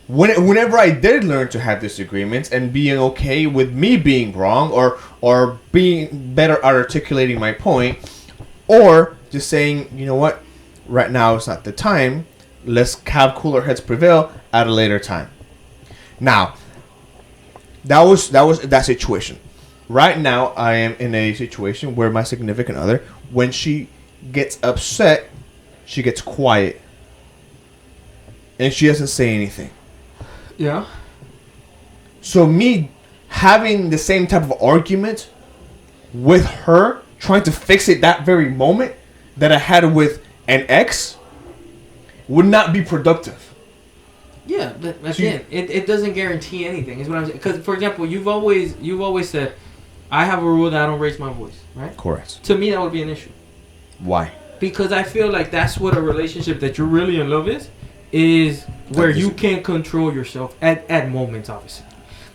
whenever I did learn to have disagreements and being okay with me being wrong, or being better at articulating my point, or just saying, you know what, right now is not the time. Let's have cooler heads prevail at a later time. Now, that was that situation. Right now, I am in a situation where my significant other, when she gets upset, she gets quiet, and she doesn't say anything. Yeah. So me having the same type of argument with her, trying to fix it that very moment that I had with an ex, would not be productive. Yeah, but again, it doesn't guarantee anything. Is what I'm saying. Because, for example, you've always said, I have a rule that I don't raise my voice, right? Correct. To me, that would be an issue. Why? Because I feel like that's what a relationship that you're really in love is where you can control yourself at moments, obviously.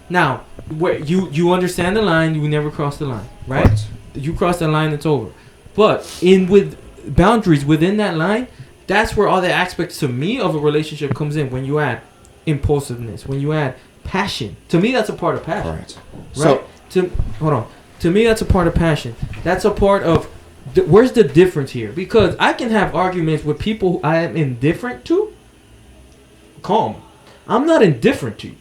Now, where you understand the line, you never cross the line, right? Correct. You cross the line, it's over. But with boundaries within that line, that's where all the aspects to me of a relationship comes in. When you add impulsiveness, when you add passion, to me that's a part of passion. Right. Right. To me that's a part of passion. That's a part of where's the difference here? Because I can have arguments with people who I am indifferent to. Calm. I'm not indifferent to you.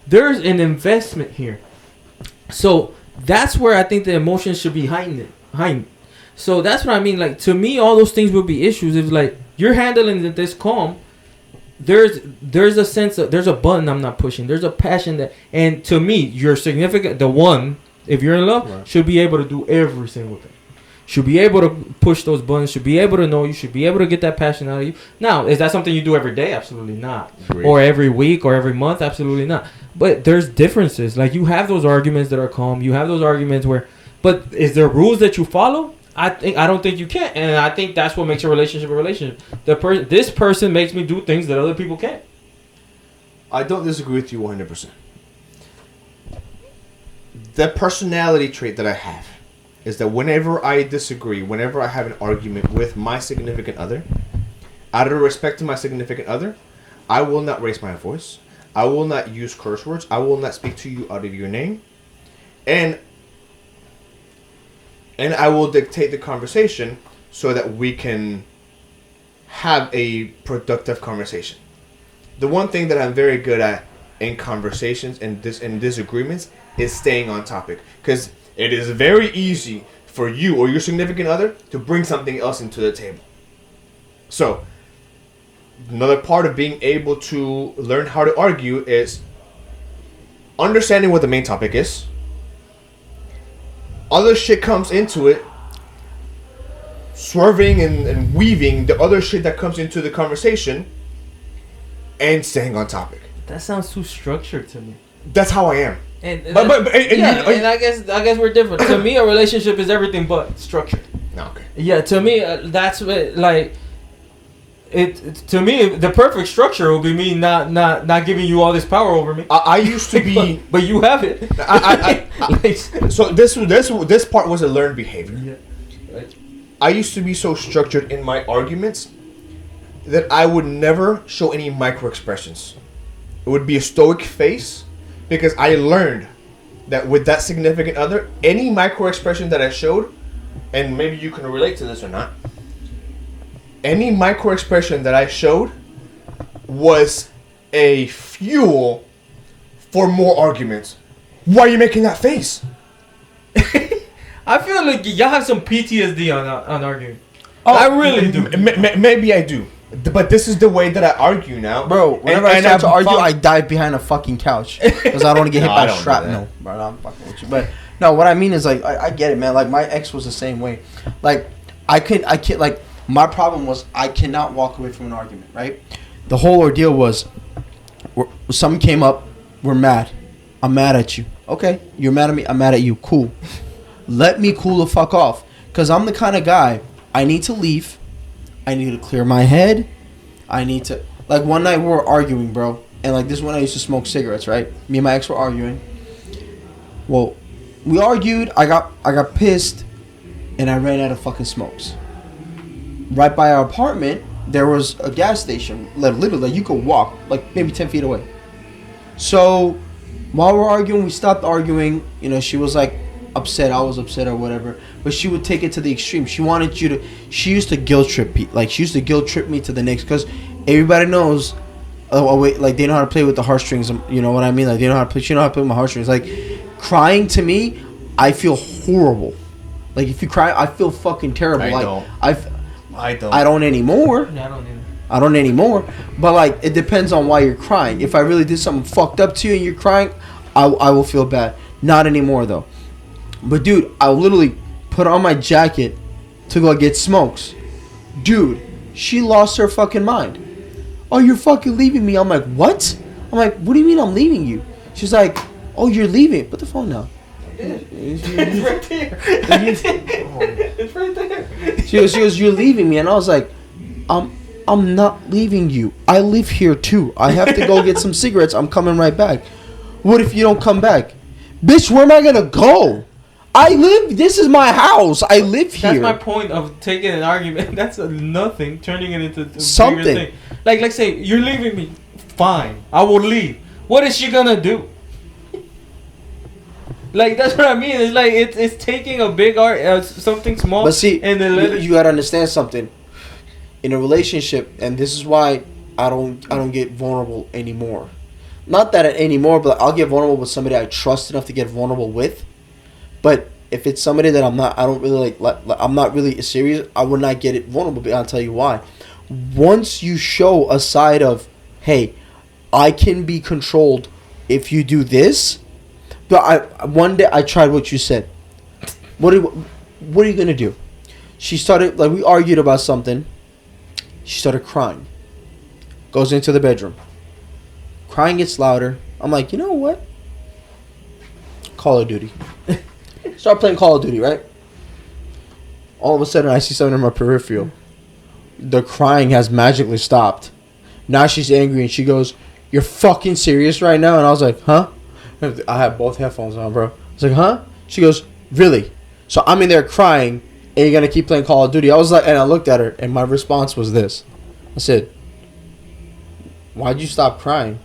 There's an investment here. So that's where I think the emotions should be heightened. So that's what I mean. Like, to me, all those things would be issues. If like you're handling it this calm, there's a sense of, there's a button I'm not pushing. There's a passion that, and to me, your significant, the one, if you're in love, right, should be able to do every single thing. Should be able to push those buttons. Should be able to know you. Should be able to get that passion out of you. Now, is that something you do every day? Absolutely not. Great. Or every week or every month? Absolutely not. But there's differences. Like, you have those arguments that are calm. You have those arguments where, but is there rules that you follow? I don't think you can, and I think that's what makes a relationship a relationship. This person makes me do things that other people can't. I don't disagree with you 100%. The personality trait that I have is that whenever I disagree, whenever I have an argument with my significant other, out of respect to my significant other, I will not raise my voice. I will not use curse words. I will not speak to you out of your name. And I will dictate the conversation so that we can have a productive conversation. The one thing that I'm very good at in conversations and disagreements is staying on topic, because it is very easy for you or your significant other to bring something else into the table. So another part of being able to learn how to argue is understanding what the main topic is. Other shit comes into it, swerving and weaving the other shit that comes into the conversation, and staying on topic. That sounds too structured to me. That's how I am. And and I guess we're different. To me, a relationship is everything but structured. Okay. Yeah, to me, that's what, like, it. To me, the perfect structure will be me not giving you all this power over me. I used to be, but you have it. So this part was a learned behavior. Yeah. Right. I used to be so structured in my arguments that I would never show any micro expressions. It would be a stoic face, because I learned that with that significant other, any micro expression that I showed, and maybe you can relate to this or not, any micro expression that I showed was a fuel for more arguments. Why are you making that face? I feel like y'all have some PTSD on arguing. I really do. Maybe I do. But this is the way that I argue now. Bro, whenever I start to argue, I dive behind a fucking couch. Because I don't want to get hit by shrapnel. Bro, I'm fucking with you. But, no, what I mean is, like, I get it, man. Like, my ex was the same way. Like, I can't, like, my problem was I cannot walk away from an argument, right? The whole ordeal was, something came up, we're mad. I'm mad at you. Okay, you're mad at me, I'm mad at you. Cool. Let me cool the fuck off. Because I'm the kind of guy, I need to leave. I need to clear my head. I need to... Like, one night we were arguing, bro. And, like, this is when I used to smoke cigarettes, right? Me and my ex were arguing. Well, we argued. I got pissed. And I ran out of fucking smokes. Right by our apartment, there was a gas station. Literally, like, you could walk, like, maybe 10 feet away. So, while we're arguing, we stopped arguing. You know, she was, like, upset. I was upset or whatever. But she would take it to the extreme. She wanted you to... She used to guilt trip me. Like, she used to guilt trip me to the next... Because everybody knows... Oh, wait, like, they know how to play with the heartstrings. You know what I mean? Like, they know how to play... She know how to play with my heartstrings. Like, crying to me, I feel horrible. Like, if you cry, I feel fucking terrible. I don't. I don't anymore. Yeah, I don't either. I don't anymore. But, like, it depends on why you're crying. If I really did something fucked up to you and you're crying, I will feel bad. Not anymore, though. But, dude, I literally put on my jacket to go get smokes. Dude, she lost her fucking mind. Oh, you're fucking leaving me. I'm like, what? I'm like, what do you mean I'm leaving you? She's like, oh, you're leaving. Put the phone down. It's right there. It's right there. She goes, you're leaving me. And I was like, I'm not leaving you. I live here too. I have to go get some cigarettes. I'm coming right back. What if you don't come back? Bitch, where am I going to go? This is my house. I live here. That's my point of taking an argument. That's nothing, turning it into something. Bigger thing. Like, let's say, you're leaving me. Fine. I will leave. What is she gonna do? Like, that's what I mean. It's like, it's taking a big something small. But see, and then you gotta understand something. In a relationship, and this is why I don't get vulnerable anymore. Not that anymore, but I'll get vulnerable with somebody I trust enough to get vulnerable with. But if it's somebody that I'm not really serious, I would not get it vulnerable. But I'll tell you why. Once you show a side of, hey, I can be controlled if you do this. But one day I tried what you said. What are you gonna do? She started, like, we argued about something. She started crying. Goes into the bedroom. Crying gets louder. I'm like, you know what? Call of Duty. Start playing Call of Duty, right? All of a sudden, I see something in my peripheral. The crying has magically stopped. Now she's angry and she goes, "You're fucking serious right now?" And I was like, "Huh?" I have both headphones on, bro. I was like, "Huh?" She goes, "Really?" So I'm in there crying, and you're gonna keep playing Call of Duty. I was like, and I looked at her, and my response was this. I said, "Why'd you stop crying?"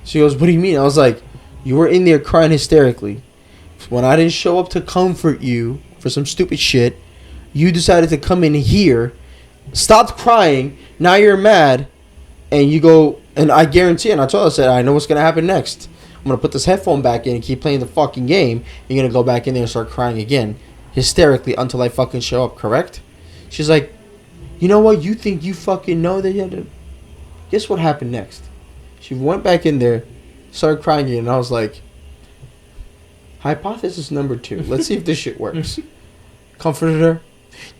She goes, what do you mean? I was like, you were in there crying hysterically. When I didn't show up to comfort you for some stupid shit, you decided to come in here, stopped crying, now you're mad, and you go, and I guarantee, and I told her, I said, I know what's going to happen next. I'm going to put this headphone back in and keep playing the fucking game. You're going to go back in there and start crying again, hysterically, until I fucking show up, correct? She's like, you know what? You think you fucking know that you had to... Guess what happened next? She went back in there, started crying again, and I was like, hypothesis number 2. Let's see if this shit works. Comforted her.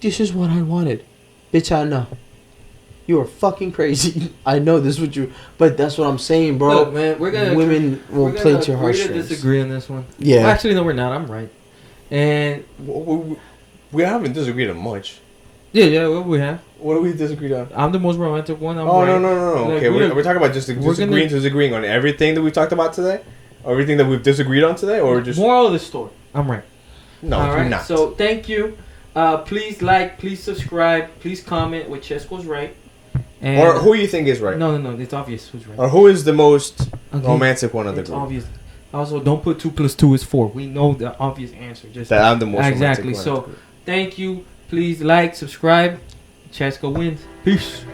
This is what I wanted. Bitch, I know. You are fucking crazy. I know this is what you... But that's what I'm saying, bro. Look, man, women will play to your heartstrings. We're going to disagree on this one. Yeah. Well, actually, no, we're not. I'm right. And... We haven't disagreed on much. Yeah, what we have. What do we disagree on? I'm the most romantic one. I'm right. right. No. Like, Okay, we're talking about just disagreeing on everything that we've talked about today? Or everything that we've disagreed on today? Or just... Moral of the story. I'm right. No, all you're right? not. So, thank you. Please like, please subscribe, please comment with Chesco's right. And or who you think is right. No. It's obvious who's right. Or who is the most romantic one of the it's group. Obvious. Also, don't put 2 + 2 is 4. We know the obvious answer. Just that I'm the most exactly. romantic one. So, thank you. Please like, subscribe. Chesco wins. Peace.